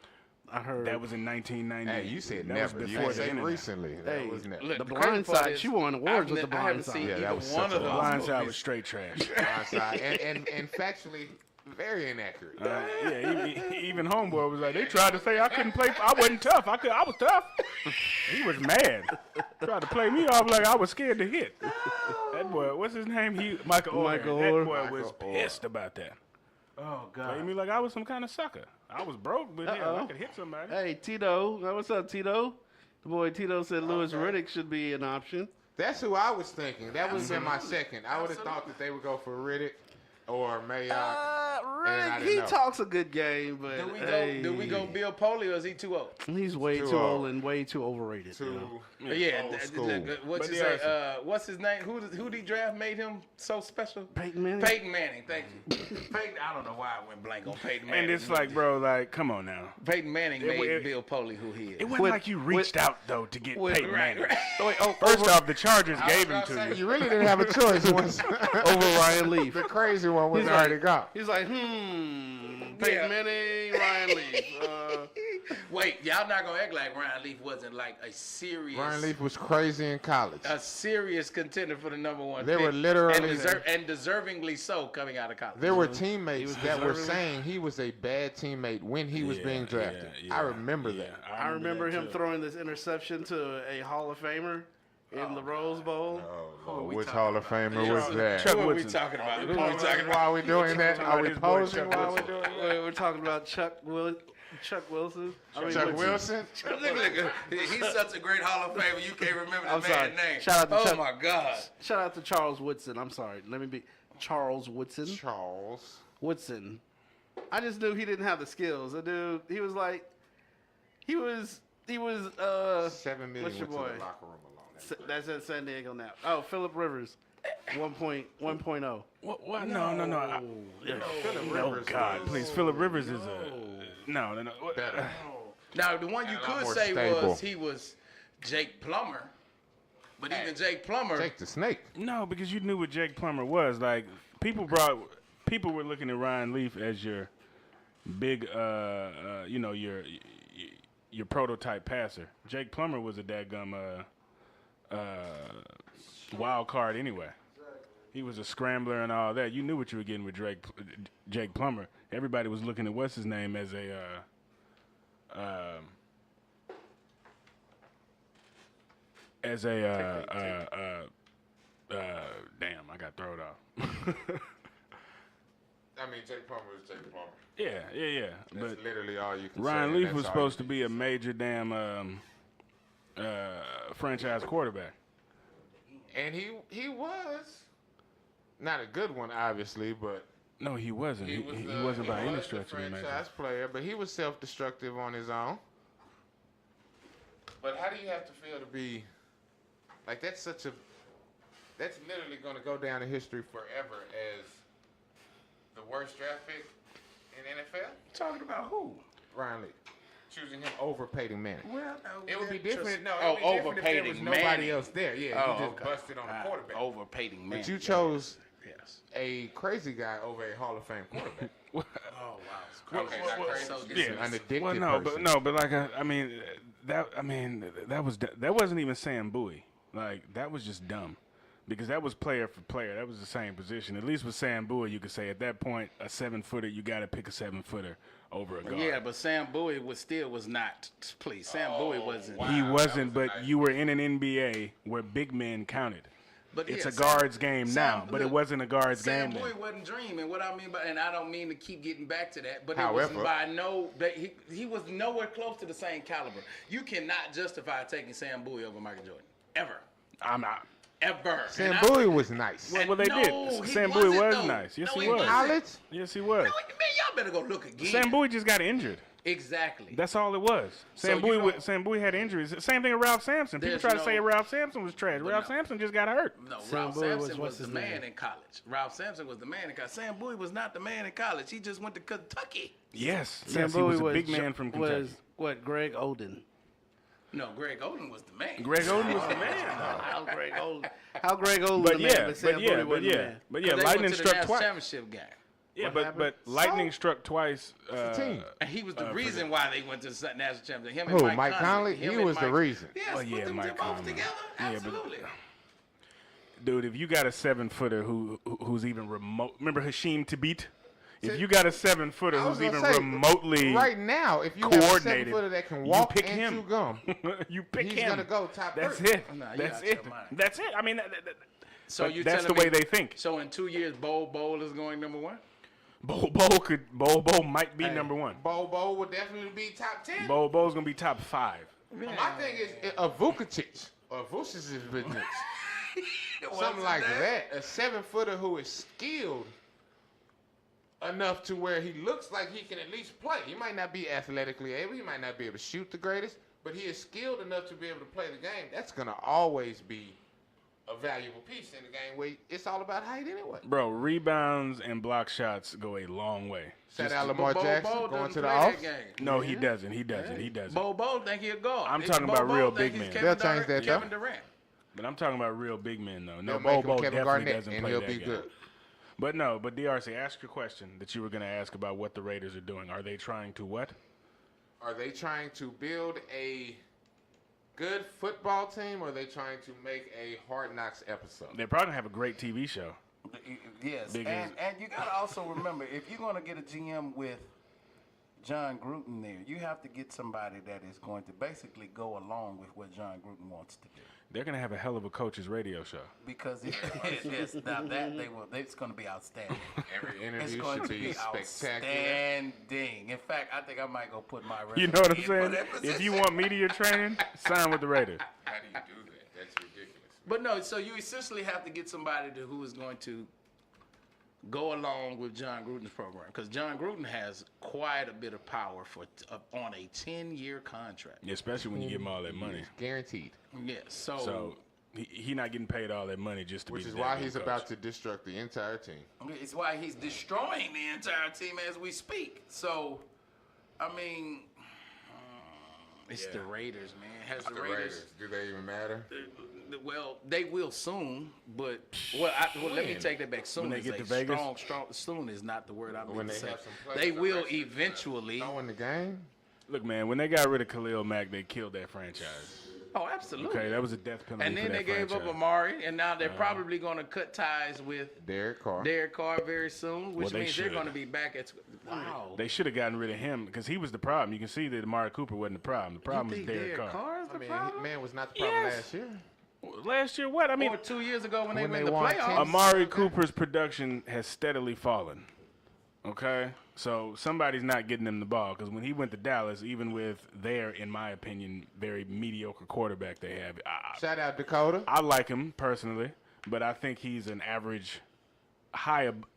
I heard That was in 1990. Hey, you said that never. Was You before didn't the say internet. recently. Hey, That was never. Look, The the Blind crazy part Side. is She won awards I've with The I haven't Blind seen Side. Yeah, that either was one such of a those. Blind Side movies. was straight trash. Blindside. And factually, Very inaccurate. Even homeboy was like, they tried to say I couldn't play. I wasn't tough. I was tough. He was mad. Tried to play me off like I was scared to hit. That boy, what's his name? Michael Orr. Michael That Orr. boy was pissed about that. Oh Played me like I was some kind of sucker. I was broke, but yeah, I could hit somebody. Hey, Tito. What's up, Tito? The boy Tito said Lewis Riddick should be an option. That's who I was thinking. That would have been my second. I would have thought that they would go for Riddick or Mayock. I Riddick, didn't he know. talks a good game, but Do we go Bill Poley or is he too old? He's way Too too old. old and way too overrated. you know? Old school. What's But his they say? are What's his name? Who did he draft made him so special? Peyton Manning. Peyton Manning, thank you. Peyton, I don't know why I went blank on Peyton Manning. And it's like, bro, like, come on now. Peyton Manning made it- Bill Poley who he is. It wasn't With- like you reached out though to get with- Peyton Manning. Right. First off, the Chargers gave him to you. You really didn't have a choice once Over Ryan Leaf. the crazy one was He's already like- gone. He's like, Peyton Yeah. Manning, Ryan Leaf. Wait, y'all not gonna act like Ryan Leaf wasn't like a serious, Ryan Leaf was crazy in college. a serious contender for the #1 They pick, were literally- and deservingly so coming out of college. There were teammates was that were deserving. saying he was a bad teammate when he was being drafted. I remember that. I remember that him too. throwing this interception to a Hall of Famer in the Rose Bowl. Which Hall of Famer was that? Chuck Who are we Woodson. talking about? Who are we Posing talking about? while we doing that? Are we his boy posing Chuck while we Woodson. doing that? We're talking about Chuck Wilson. Chuck Wilson? Look, he's such a great Hall of Famer. You can't remember the I'm man's sorry. name. Shout out to Chuck. my God. Shout out to Charles Woodson. I'm sorry. Let me be Charles Woodson. Charles. Woodson. I just knew he didn't have the skills. The dude, he was like, he was 7 million what's your went to boy? the locker room alone. That's at San Diego now. Oh, Philip Rivers, 1.0. What? No. Phillip Oh Rivers God, was please. Philip Rivers is a no. What- better. Now, the one you And a lot could more say stable. was he was Jake Plummer. But even Jake Plummer, Jake the Snake. No, because you knew what Jake Plummer was. Like people were looking at Ryan Leaf as your big, your prototype passer. Jake Plummer was a dadgum wild card anyway. He was a scrambler and all that. You knew what you were getting with Jake Plummer. Everybody was looking at what's his name as a damn, I got thrown off. I mean, Jake Plummer was Jake Plummer. Yeah. That's But literally all you can say. Ryan and Leaf that's was all supposed you to be a major damn franchise quarterback. And he was not a good one, obviously, but No, he wasn't. He was wasn't by he any was stretch the of the imagination. franchise player, but he was self-destructive on his own. But how do you have to feel to be like that's literally going to go down in history forever as the worst draft pick in NFL? talking about who? Ryan Leaf. Choosing him over Peyton Manning. Well, It would be different. No, Oh, it would be over different if there was Peyton nobody Manning. else there. Yeah, you just busted on the quarterback. Over Peyton Manning. But you chose Yes. a crazy guy over a Hall of Fame quarterback. Oh, wow. Okay, not crazy. So Yeah. An addicted Well, no, person. but like that wasn't even Sam Bowie. Like that was just dumb, because that was player for player. That was the same position. At least with Sam Bowie, you could say at that point a 7-footer, you got to pick a 7-footer over a guard. Yeah, but Sam Bowie was not. Please, Sam Bowie wasn't. He wasn't, but you were in an NBA where big men counted. But It's yeah, a guard's game now, Sam- but it look, wasn't a guard's Sam game Bowie then. wasn't dreaming. What I mean by, and I don't mean to keep getting back to that, but However- it was by no, that he was nowhere close to the same caliber. You cannot justify taking Sam Bowie over Michael Jordan, ever, I'm not. ever. Sam And Bowie was nice. Well, they no, did. he Sam Bowie wasn't, was though. nice. Yes, No, he he was. wasn't. College? Yes, he was. Man, y'all better go look again. Sam Bowie just got injured. Exactly. That's all it was. So you don't- Sam Bowie had injuries. Same thing with Ralph Sampson. People There's try to no- say Ralph Sampson was trash. But Ralph no. Sampson just got hurt. No, Sam Ralph Bowie Sampson what's was the his man name? in college. Ralph Sampson was the man in college. Sam Bowie was not the man in college. He just went to Kentucky. Yes, Sam yes, he Bowie was a big man from Kentucky. Was what? Greg Oden. No, Greg Oden was the man. Greg Oden was the man. How Greg Oden? How Greg Oden? But the yeah, man, but Sam Bowie wasn't the man. but 'Cause yeah, they lightning went to the struck national twice. championship game. Yeah, What but lightning struck twice. team. And he was the reason why they went to the national championship. Him Who, and Mike Conley? Him He and was the reason. Yes, Well, yeah, put them Mike both Conley. together. Yeah, but- Absolutely. Dude, if you got a 7-footer who's even remote, remember Hashim Thabit If you got a 7-footer I was who's gonna even say, remotely right now, if you have a coordinated, 7-footer that can you walk pick and him. chew gum, you pick he's him. gonna go top That's 30. it. Nah, you That's out it. your mind. That's it. I mean, So but you that's the telling way me- they think. So in 2 years, Bowl is going number 1. Bo might be Hey. number 1. Bobo will definitely be top 10. Bo's gonna be top 5. My thing is a Vukovic or Vucic's business. Something like that. A 7-footer who is skilled enough to where he looks like he can at least play. He might not be athletically able. He might not be able to shoot the greatest, but he is skilled enough to be able to play the game. That's going to always be a valuable piece in the game where it's all about height anyway. Bro, rebounds and block shots go a long way. Shout out Lamar Bo Jackson doesn't going to the play off. that game. No, he doesn't. He doesn't. Bo think he'll go. I'm talking about real big men. They'll change that, Kevin though. Durant. But I'm talking about real big men, though. No, They'll make him Bo Kevin definitely Garnett, doesn't and play he'll that be game. good. But DRC, ask your question that you were going to ask about what the Raiders are doing. Are they trying to what? Are they trying to build a good football team, or are they trying to make a Hard Knocks episode? They're probably going to have a great TV show. Yes, Big and as- you got to also remember, if you're going to get a GM with John Gruden there, you have to get somebody that is going to basically go along with what John Gruden wants to do. They're going to have a hell of a coach's radio show. Because now that it's going to be outstanding. Every It's interview going should to be be spectacular. outstanding. In fact, I think I might go put my resume You know what I'm in for saying? that If you position. want media training, sign with the Raiders. How do you do that? That's ridiculous. But no, so you essentially have to get somebody who is going to go along with John Gruden's program, because John Gruden has quite a bit of power on a 10-year contract. Especially when you give him all that money. Guaranteed. Yes. So he not getting paid all that money just to Which be is the why damn he's coach. about to destruct the entire team. It's why he's destroying the entire team as we speak. So, I mean, It's the Raiders, man. Has the The Raiders? Raiders, do they even matter? Well, they will soon, but let me take that back. Soon When they is get a to Vegas? strong. Soon is not the word I'm When going to they say. have some players They will arrested, eventually. Knowing the game? Look, man, when they got rid of Khalil Mack, they killed that franchise. Oh, absolutely. Okay, that was a death penalty. And then for they that gave up franchise. Amari, and now they're probably going to cut ties with Derek Carr. Derek Carr very soon, which Well, they means they're should. going to be back at. Wow. They should have gotten rid of him because he was the problem. You can see that Amari Cooper wasn't the problem. The problem was you Derek think Derek Carr. Carr is I the mean, problem? man was not the problem Yes. last year. Last year, what? I mean, Or 2 years ago when they When went they the won playoffs. 10 Amari Cooper's production has steadily fallen. Okay? So somebody's not getting him the ball because when he went to Dallas, even with their, in my opinion, very mediocre quarterback they have, Shout out Dakota. I like him personally, but I think he's an average,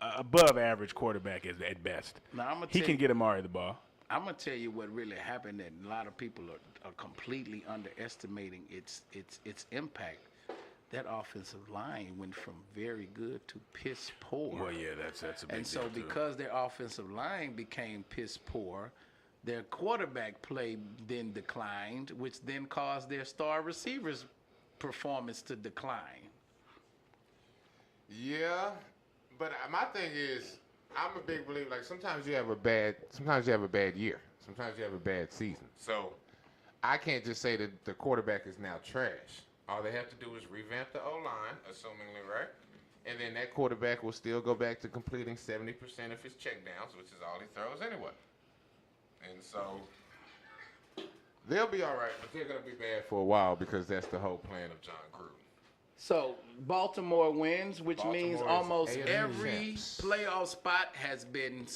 above average quarterback at best. Now, I'ma He tell can you- get Amari the ball. I'm gonna tell you what really happened, and a lot of people are completely underestimating its impact. That offensive line went from very good to piss poor. Well, yeah, that's a big And so deal, too. because their offensive line became piss poor, their quarterback play then declined, which then caused their star receivers' performance to decline. Yeah, but my thing is, I'm a big believer. Like sometimes you have a bad year. Sometimes you have a bad season. So I can't just say that the quarterback is now trash. All they have to do is revamp the O-line, assumingly right, and then that quarterback will still go back to completing 70% of his checkdowns, which is all he throws anyway. And so they'll be all right, but they're gonna be bad for a while because that's the whole plan of John Gruden. So Baltimore wins, which means Baltimore is almost AFC every champs. playoff spot has been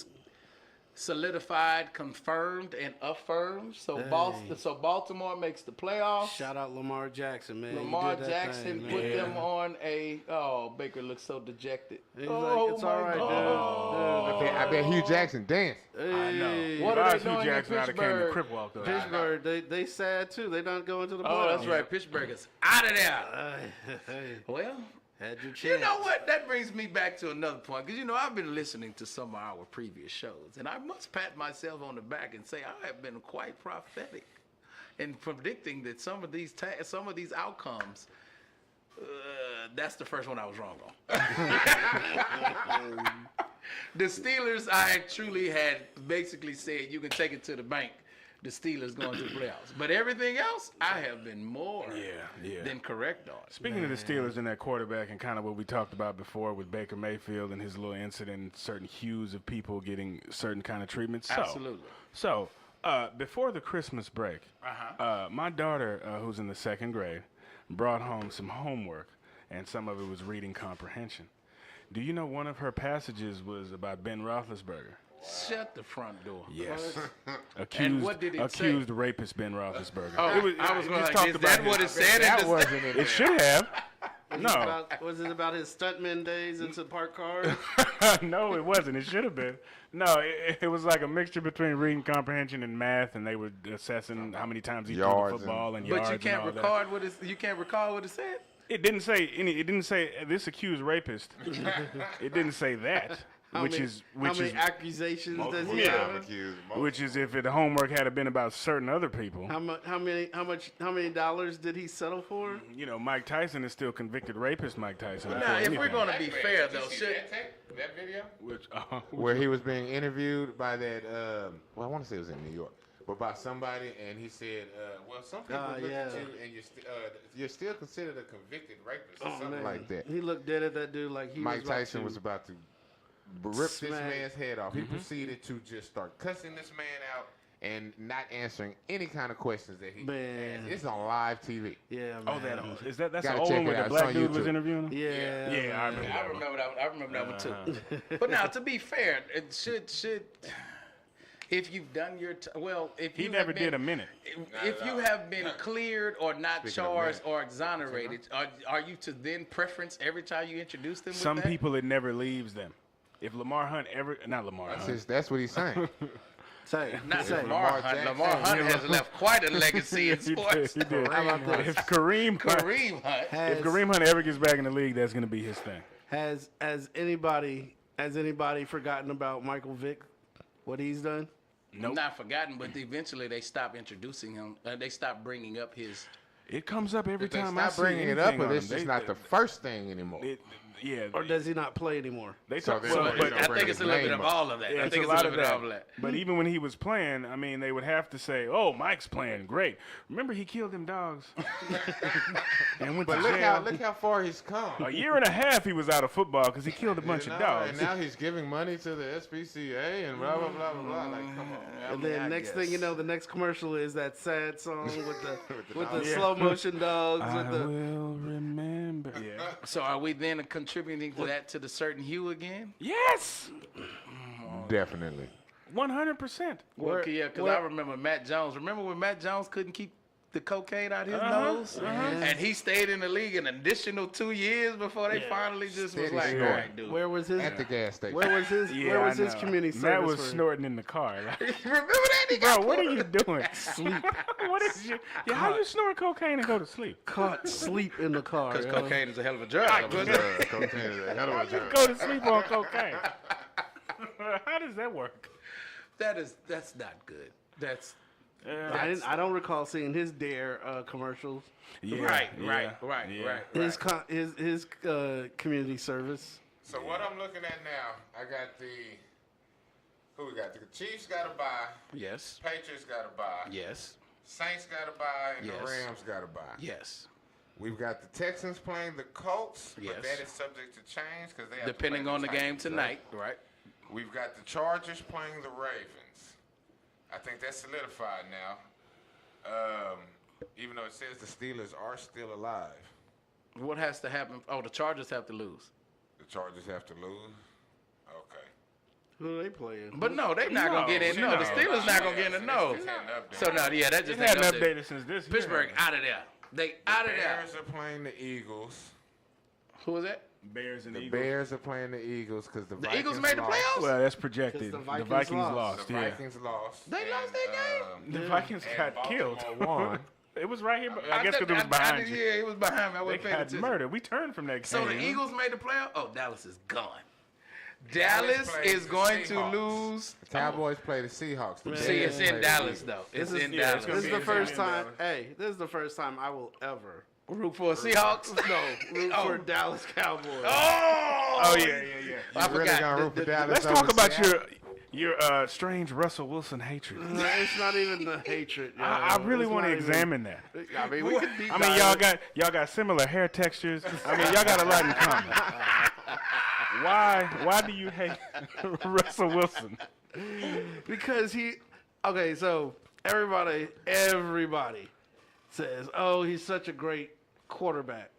solidified, confirmed, and affirmed. So Baltimore makes the playoffs. Shout out Lamar Jackson, man. He Lamar did that Jackson thing, put man. them on a. Oh, Baker looks so dejected. He's oh, like, it's all right, dude. I bet Hugh Jackson danced. I know. Hey, What If are I they was Hugh doing in Jackson, I'd have came to Pittsburgh? Crip Walk, though. Pittsburgh, they sad too. They not going to the playoffs. Oh, that's right. Pittsburgh is out of there. Hey, Well, had your chance. you know what? That brings me back to another point. Because, I've been listening to some of our previous shows. And I must pat myself on the back and say I have been quite prophetic in predicting that some of these outcomes, that's the first one I was wrong on. The Steelers, I truly had basically said you can take it to the bank the Steelers going to the playoffs. But everything else, I have been more Yeah. than correct on. Speaking of the Steelers and that quarterback and kind of what we talked about before with Baker Mayfield and his little incident, certain hues of people getting certain kind of treatments. Absolutely. So, before the Christmas break, my daughter, who's in the 2nd grade, brought home some homework, and some of it was reading comprehension. Do you know one of her passages was about Ben Roethlisberger? Shut the front door. Yes. And what did it say? accused rapist Ben Roethlisberger. Oh, I was it going just like, talked is about that his- what it said? That wasn't in It should have. No. Was it about his stuntman days into park cars? No, it wasn't. It should have been. No, it was like a mixture between reading comprehension and math, and they were assessing how many times he threw Yards the and- football and yards But you and can't all that. record what it. You can't recall what it said. It didn't say any. It didn't say this accused rapist. It didn't say that, How many accusations does he Yeah. have? which is if the homework had been about certain other people. How many dollars did he settle for? You know, Mike Tyson is still convicted rapist. Mike Tyson. Now, before if we're anything. going to be fair, though, should that video? Which, Where he was being interviewed by that, well, I want to say it was in New York, but by somebody, and he said, well, some people look yeah. at you and you're still considered a convicted rapist or something man. like that. He looked dead at that dude like he Mike was about Tyson to was about to rip this smack- man's head off. He proceeded to just start cussing this man out and not answering any kind of questions that he Man. asked. It's on live TV. Yeah, man. oh, that is that's the Gotta old check one it where the out. It's black on dude was YouTube. interviewing him. Yeah, Yeah, I man. remember. I remember that. I remember that one too. But now, to be fair, it should if you've done your if He you never have been, did a minute. If you have been cleared or not Speaking of charged men. or exonerated, are you to then preference every time you introduce them? Some with that? people it never leaves them. If Lamar Hunt not Lamar Hunt. That's what he's saying. Say, Not say. Lamar Hunt. Jackson. Lamar Hunt has left quite a legacy in He did, sports. he did. How about this? If Kareem Hunt, Kareem Hunt. Has, if Kareem Hunt ever gets back in the league, that's going to be his thing. has anybody forgotten about Michael Vick? What he's done? Nope. Not forgotten, but eventually they stopped introducing him. They stopped bringing up his. It comes up every They time I stop see bringing it up, anything but on it's him. just not the first thing anymore. Yeah. Or does he not play anymore? They So talk they- well, so but they I don't bring think it's a his little bit name of up. all of that. yeah, I it's think a it's lot a of little bit that. of all of that. But even when he was playing, I mean, they would have to say, "Oh, Mike's playing great." Remember, he killed them dogs and went But to look jail. how far he's come. A year and a half he was out of football because he killed a bunch of dogs. And now he's giving money to the SPCA and blah blah blah blah blah. Like, come on. And then I next guess. thing you know, the next commercial is that sad song with the dogs. slow motion dogs. I With the will remember. Yeah. So are we then contributing to that to the certain hue again? Yes, Definitely. 100%. Well, yeah, because I remember Matt Jones. Remember when Matt Jones couldn't keep the cocaine out his nose? And he stayed in the league an additional 2 years before they finally just was Steady like, all snorting. right, dude. where was his? At the gas station. Where was his? Yeah, where was I his know. community Matt service? was for- snorting in the car. Like, Remember that? He got bro, what are you doing? Sleep. What is you? Yeah, how you snort cocaine and go to sleep? Caught sleep in the car. Because yo. cocaine is a hell of a drug. Cocaine is a hell of a You drug. go to sleep on cocaine. How does that work? That's not good. That's I don't recall seeing his Dare commercials. Yeah, right. His community service. So what I'm looking at now, I got who we got? The Chiefs got to buy. Yes. Patriots got to buy. Yes. Saints got to buy, and Yes. the Rams got to buy. Yes. We've got the Texans playing the Colts, Yes. but that is subject to change because they have to Depending play on the game Titans, tonight, right? We've got the Chargers playing the Ravens. I think that's solidified now. Even though it says the Steelers are still alive, What has to happen? Oh, the Chargers have to lose. the Chargers have to lose. Okay. Who are they playing? But no, they're not gonna get in. No, the Steelers not gonna get in. No. So no, yeah, that It just hadn't ain't updated. updated since this. Pittsburgh year. out of there. They out of there. Bears are playing the Eagles. Who was that? Bears and The Eagles. Bears are playing the Eagles because the The Vikings Eagles made the lost. playoffs. Well, that's projected. 'Cause the The Vikings Vikings lost. lost. The Yeah. Vikings lost. They lost their game? The Vikings and got Baltimore killed. won. It was right here. But I guess because it was I behind did- you. Yeah, it was behind me. I They wasn't paying got attention. murdered. We turned from that game. So the Eagles made the playoff. Oh, Dallas is gone. Dallas plays is the going to Seahawks. lose. The Cowboys play the Seahawks. The See, Bears it's play in the Dallas Eagles. though. It's in yeah, Dallas. it's gonna This is be the in first Dallas. time. Hey, this is the first time I will ever Root for Seahawks. root for Dallas Cowboys. Oh, Oh yeah. I You really forgot. gonna root for Dallas Let's over talk about Seattle? Your strange Russell Wilson hatred. No, it's not even the hatred. yo. I really It's want to not even- examine that. I mean, we could deep I mean, dive y'all got similar hair textures. I mean, y'all got a lot in common. Why do you hate Russell Wilson? because okay, so everybody says, oh, he's such a great quarterback.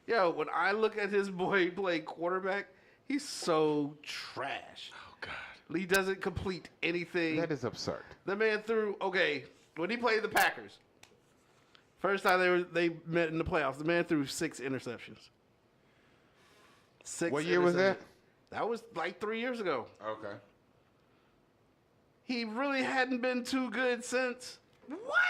Yo, when I look at his boy play quarterback, he's so trash. Oh God. He doesn't complete anything. That is absurd. The man threw, okay, when he played the Packers, first time they met in the playoffs, the man threw 6 interceptions. 6 What year was that? That was like 3 years ago. Okay. He really hadn't been too good since.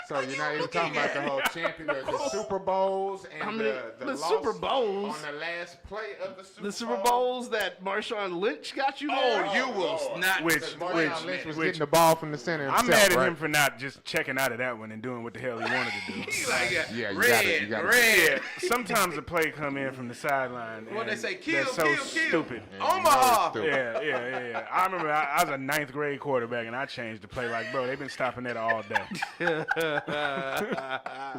So you're not even talking about the whole champion, the Super Bowls, and I mean, the the loss Super Bowls. on the last play of the Super Bowl. The Super Bowls that Marshawn Lynch got you there. Oh, you will not. Which- Marshawn Lynch was which- getting the ball from the center himself, I'm mad at right? him for not just checking out of that one and doing what the hell he wanted to do. Yeah, you red, gotta- red. Sometimes a play come in from the sideline. What they and say, kill, that's so kill, kill. stupid. Omaha. Stupid. Yeah. I remember I was a 9th grade quarterback and I changed the play like, bro, they've been stopping that all day.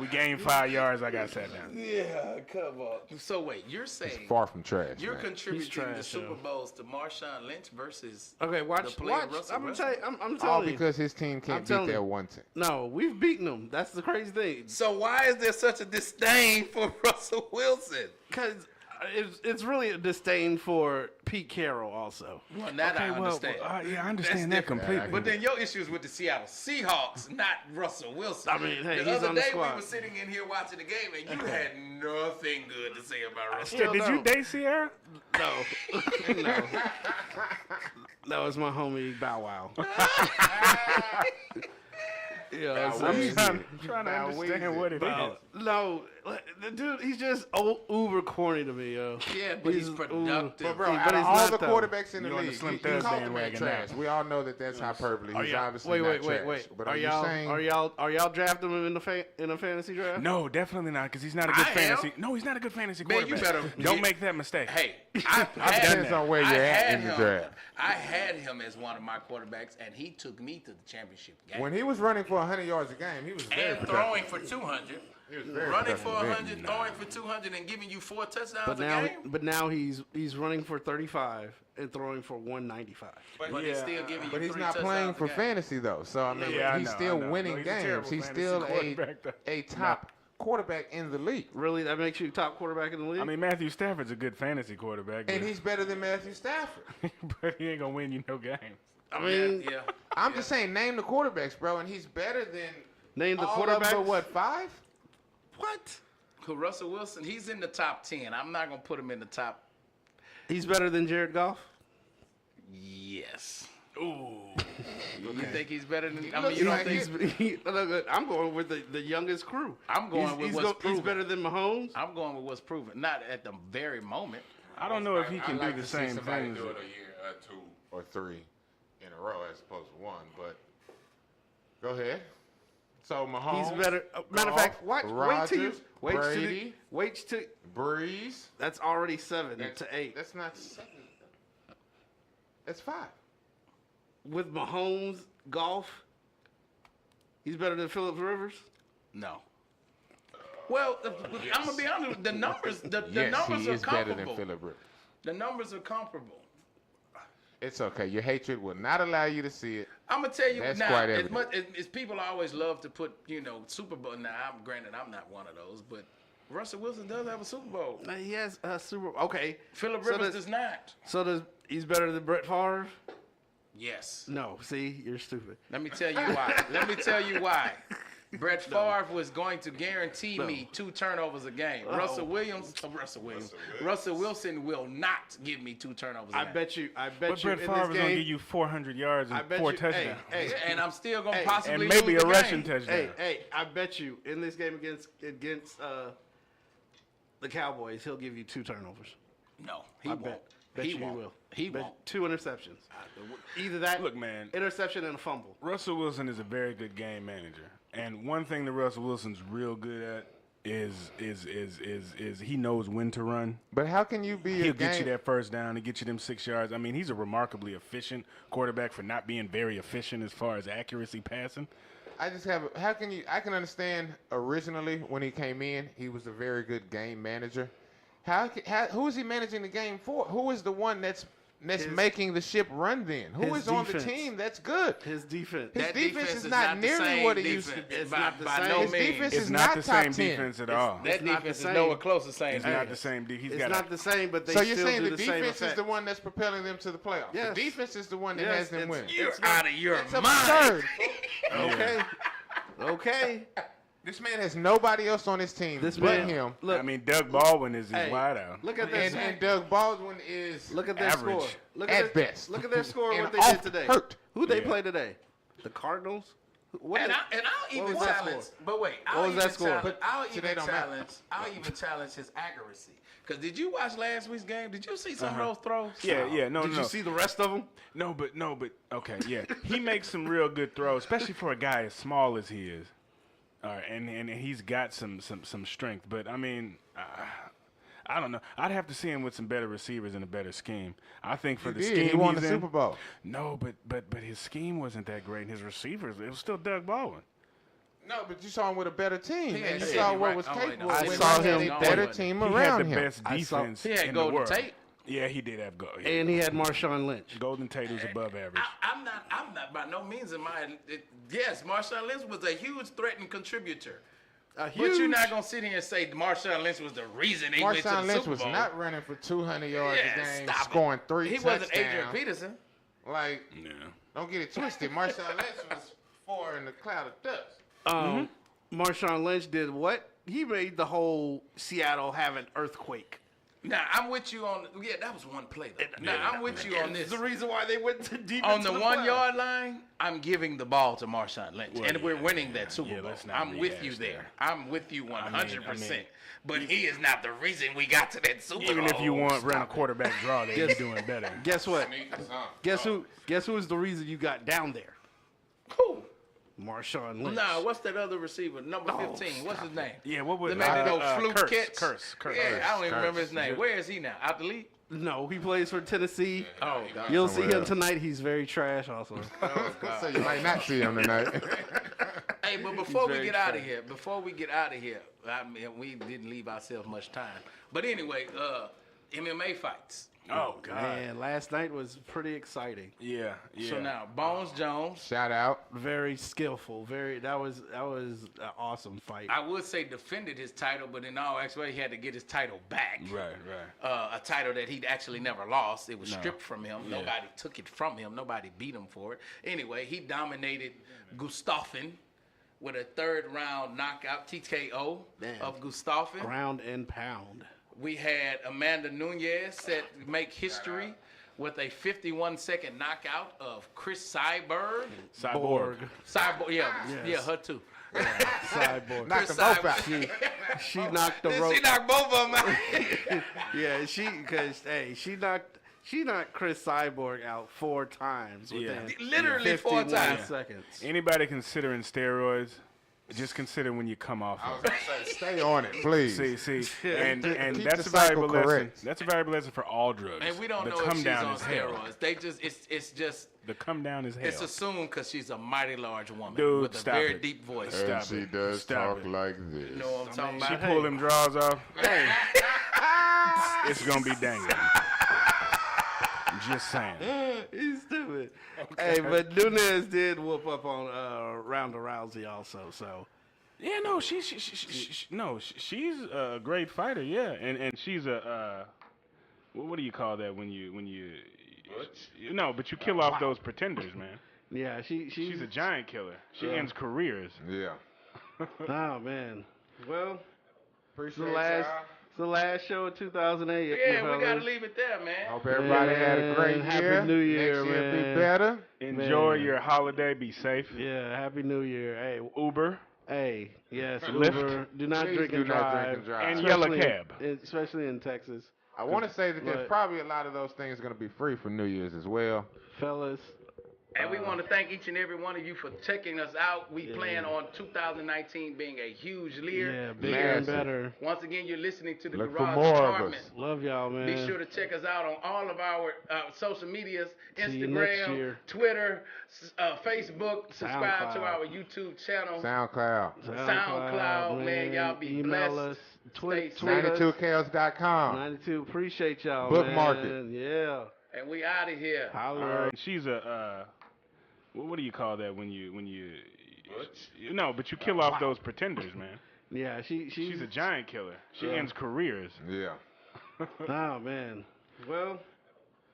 We gained 5 yards. I got sat down. Yeah, come on. So wait, you're saying Far from trash. you're man. contributing the trash, Super yo. Bowls to Marshawn Lynch versus Okay, watch. the player Watch. Russell I'm gonna Wilson? tell you. I'm All telling you. because his team I'm can't telling beat their you. one team. No, we've beaten them. That's the crazy thing. So why is there such a disdain for Russell Wilson? Because it's really a disdain for Pete Carroll also. Well, that I understand. Yeah, I understand that different. completely. But then your issue is with the Seattle Seahawks, not Russell Wilson. I mean, hey, the he's other on the day squad. we were sitting in here watching the game, and you had nothing good to say about Russell. Yeah, did you no. date Sierra? No, no, no. It's my homie Bow Wow. Yeah, Bow so- Wow. I'm trying to Now, understand Weezy. what it is. no, the dude, he's just uber corny to me, yo. Yeah, but he's productive. But bro, But out of he's all not, the though. quarterbacks in the You on the league, Slim you Thug called the man bandwagon trash. now. We all know that that's hyperbole. He's obviously Wait, not wait, trash. wait. But Are you y'all saying are y'all drafting him in a fantasy draft? No, definitely not, because he's not a good I am. fantasy. No, he's not a good fantasy Man, you quarterback. better Don't get- make that mistake. Hey, I've done depends that. on where you're at in the draft? I had him as one of my quarterbacks, and he took me to the championship game. When he was running for 100 yards a game, he was very and productive. throwing for 200, He was very running for productive. 100, throwing for 200, and giving you 4 touchdowns But a now, game. he's running for 35 and throwing for 195. But Yeah. he's still giving you But he's 3 not playing touchdowns a for game. fantasy though. So I mean, Yeah, I he's know, still I know. winning No, he's a games. terrible He's fantasy still quarterback, though. a top quarterback in the league. Really, that makes you top quarterback in the league? I mean, Matthew Stafford's a good fantasy quarterback, And but, he's better than Matthew Stafford. but he ain't gonna win you no games. I mean, Yeah. I'm just saying, name the quarterbacks, bro, and he's better than name the all of them, quarterbacks. but what, 5? What? Who, Russell Wilson, he's in the top 10. I'm not going to put him in the top. He's better than Jared Goff. Yes. Ooh. You think he's better than? I mean, looks you don't like think? Look, I'm going with the youngest crew. I'm going with what's He's proven. better than Mahomes. I'm going with what's proven. Not at the very moment. I don't know if he can I'd like do the to see same somebody things. do it a year, 2 or 3 in a row as opposed to 1. But go ahead. So Mahomes, He's better. Matter of Goff, fact, Rodgers, wait till Brady, wait till Breeze. that's already 7 That's, to 8. That's not 7. That's 5. With Mahomes, Golf, he's better than Phillips Rivers. No. Well, I'm gonna be honest. The numbers, the Yes, numbers he are is better comparable. than Philip Rivers. The numbers are comparable. It's okay. Your hatred will not allow you to see it. I'm gonna tell you That's now. quite As evident. much as people always love to put, Super Bowl. Now, I'm granted, I'm not one of those, but Russell Wilson does have a Super Bowl. He has a Super. Okay, Philip So Rivers does- does not. so he's better than Brett Favre? Yes. No. See, you're stupid. Let me tell you why. Let me tell you why. Brett Favre was going to guarantee me 2 turnovers a game. Russell Wilson will not give me 2 turnovers a I game. bet you. But you Brett in Favre this is gonna game. give you 400 yards I and bet 4 you. touchdowns. Hey, And I'm still gonna Hey, possibly and maybe lose a the rushing game. touchdown. hey, I bet you in this game against the Cowboys, he'll give you 2 turnovers. No, he I won't. bet he you won't. he will. He Bet won't. 2 interceptions. Either that. Look, man. Interception and a fumble. Russell Wilson is a very good game manager. And one thing that Russell Wilson's real good at is he knows when to run. But how can you be He'll a get you game? that first down and get you them 6 yards. I mean, he's a remarkably efficient quarterback for not being very efficient as far as accuracy passing. I just have. How can you? I can understand originally when he came in, he was a very good game manager. Who is he managing the game for? Who is the one that's making the ship run? Then who his is on the defense. team that's good? His defense. His That defense is is not the nearly same what it used to defense. be. It's by, not the by same. no His means. defense It's is not not the top same 10. defense at all. That It's not defense the is nowhere same. close to the same. It's not the same. He's It's got not the same, but they So you're still saying do the the same defense is effect. the one that's propelling them to the playoffs? Yes. The defense is the one that Yes, has them it's- win. You're It's not- out of your It's mind. absurd. Okay. Okay. This man has nobody else on his team This but man. him. Look. I mean, Doug Baldwin is hey, wide out. Look at this. And Doug Baldwin is Look at their average. score. Look At their, best. Look at their score. And What they off did today. hurt. Who they Yeah. play today? The Cardinals. What And is- I'll even was that challenge. score? But wait, What I'll was even that score? challenge. I'll Today even don't matter. challenge. I'll even challenge his accuracy. Because did you watch last week's game? Did you see some of those throws? Yeah, no, Did no. you see the rest of them? No, but okay, yeah. He makes some real good throws, especially for a guy as small as he is. All right, and he's got some strength, but I mean, I don't know. I'd have to see him with some better receivers and a better scheme. I think for the scheme He won he's the in, Super Bowl. No, but his scheme wasn't that great. And his receivers, it was still Doug Baldwin. No, but you saw him with a better team, He and you had saw Shady what Wright. was Oh, wait, capable no. of I when saw he had him- a better he team He had around the him. best I saw- defense He had in Golden the world. Tate. Yeah, he did have Golden. And he had Marshawn Lynch. Golden Tate was above average. I'm not by no means in my. Yes, Marshawn Lynch was a huge threat and contributor. A But you're huge- not gonna sit here and say Marshawn Lynch was the reason they went to the Marshawn Lynch Super was Bowl. not running for 200 yards Yeah, a game, stop it. scoring 3 He touchdowns. wasn't Adrian Peterson. Like, Yeah. don't get it twisted. Marshawn Lynch was 4 in the cloud of dust. Marshawn Lynch did what? He made the whole Seattle have an earthquake. Now I'm with you on. Yeah, that was one play. Though. Now I'm with you on this. It's the reason why they went to deep On into the the 1 playoffs. yard line, I'm giving the ball to Marshawn Lynch, Well, and we're yeah, winning that Super yeah, Bowl. let's not I'm with you rehash there. that. I'm with you 100%. I mean, but he is not the reason we got to that Super Even Bowl. if you want run a quarterback draw, there, you're Yes. doing better. Guess what? Guess who? Guess who is the reason you got down there? Who? Marshawn Lynch. Nah, what's that other receiver? Number 15. What's his name? Yeah, what was The man that goes fluke Curse, catch. Curse. Yeah, I don't even remember his Curse. name. Where is he now? Out the league? No, he plays for Tennessee. Oh God. You'll see somewhere him else. tonight. He's very trash also. So you might not see him tonight. Hey, but before we very get out of here, I mean, we didn't leave ourselves much time. But anyway, MMA fights. Oh God. Man, last night was pretty exciting. Yeah. So now Bones Jones, Shout out. Very skillful. That was an awesome fight. I would say defended his title, but in all actuality, he had to get his title back. Right. A title that he'd actually never lost. It was stripped from him. Nobody took it from him. Nobody beat him for it. Anyway, he dominated Gustafsson with a third round knockout TKO Damn. of Gustafsson. Ground and pound. We had Amanda Nunes set make history with a 51-second knockout of Chris Cyborg. Cyborg. Cyborg, yeah, her too. Sideboard. Knocked Chris them both out. Cyborg. She knocked the She rope. knocked both of them out. Yeah, she knocked Chris Cyborg out 4 times within Literally 4 51 times. seconds. Anybody considering steroids? Just consider when you come off of it. Stay on it, please. See, and Keep that's the a valuable cycle lesson. correct. That's a valuable lesson for all drugs. And we don't the know if come she's down on is hell. steroids. They just it's just The come down is hell. it's assumed because she's a mighty large woman Dude, with a stop very it. deep voice. Stop And she it. does Stop talk it. like this. You know what I'm talking She about? pull them draws off. It's gonna be dangling. Just saying. He's stupid. Hey, but Nunes did whoop up on Ronda Rousey also. So Yeah, no, she's a great fighter. Yeah, and she's a what do you call that when you no, but you kill off those pretenders, man. yeah, She's a giant killer. She Yeah. ends careers. Yeah. Oh man. Well, Appreciate it's the last show of 2008. Yeah, fellas. we gotta leave it there, man. Hope everybody had a great Happy year. New Year, Next year man. be better. Enjoy Man. your holiday. Be safe. Yeah, Happy New Year. Uber Hey, yes, Lyft. Uber. Do not Please drink do and not drive. drink and drive. and yellow Especially- cab. especially in Texas. I want to say that there's But- probably a lot of those things going to be free for New Year's as well. Fellas, And we want to thank each and every one of you for checking us out. We plan on 2019 being a huge year. Yeah, bigger and better. Once again, you're listening to the Look for Garage more of Department. us. Love y'all, man. Be sure to check us out on all of our social medias, See you next Instagram, year. Twitter, Facebook. Subscribe to SoundCloud. our YouTube channel. SoundCloud. SoundCloud, man. Y'all be Email blessed. us. Stay Tweet us. 92chaos.com. 92. Appreciate y'all, Bookmark man. Yeah. And we out of here. Holler. She's a what do you call that when you no, but you kill off those pretenders, man. Yeah, She's a giant killer. She Yeah. ends careers. Yeah. Oh man. Well,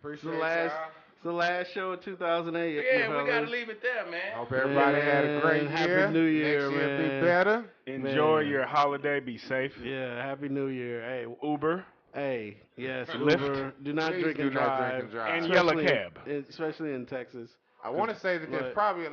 Appreciate it's the last show of 2008. Yeah, fellas. we got to leave it there, man. Hope everybody had a great Happy year. New Year, Next year man. be better. Enjoy Man. your holiday. Be safe. Yeah, Happy New Year. Hey, Uber hey, yes, Lyft. Uber. Do not Please drink do and not drive. drink and drive. and yellow Especially cab. Especially in Texas. I want to say that there's But- probably a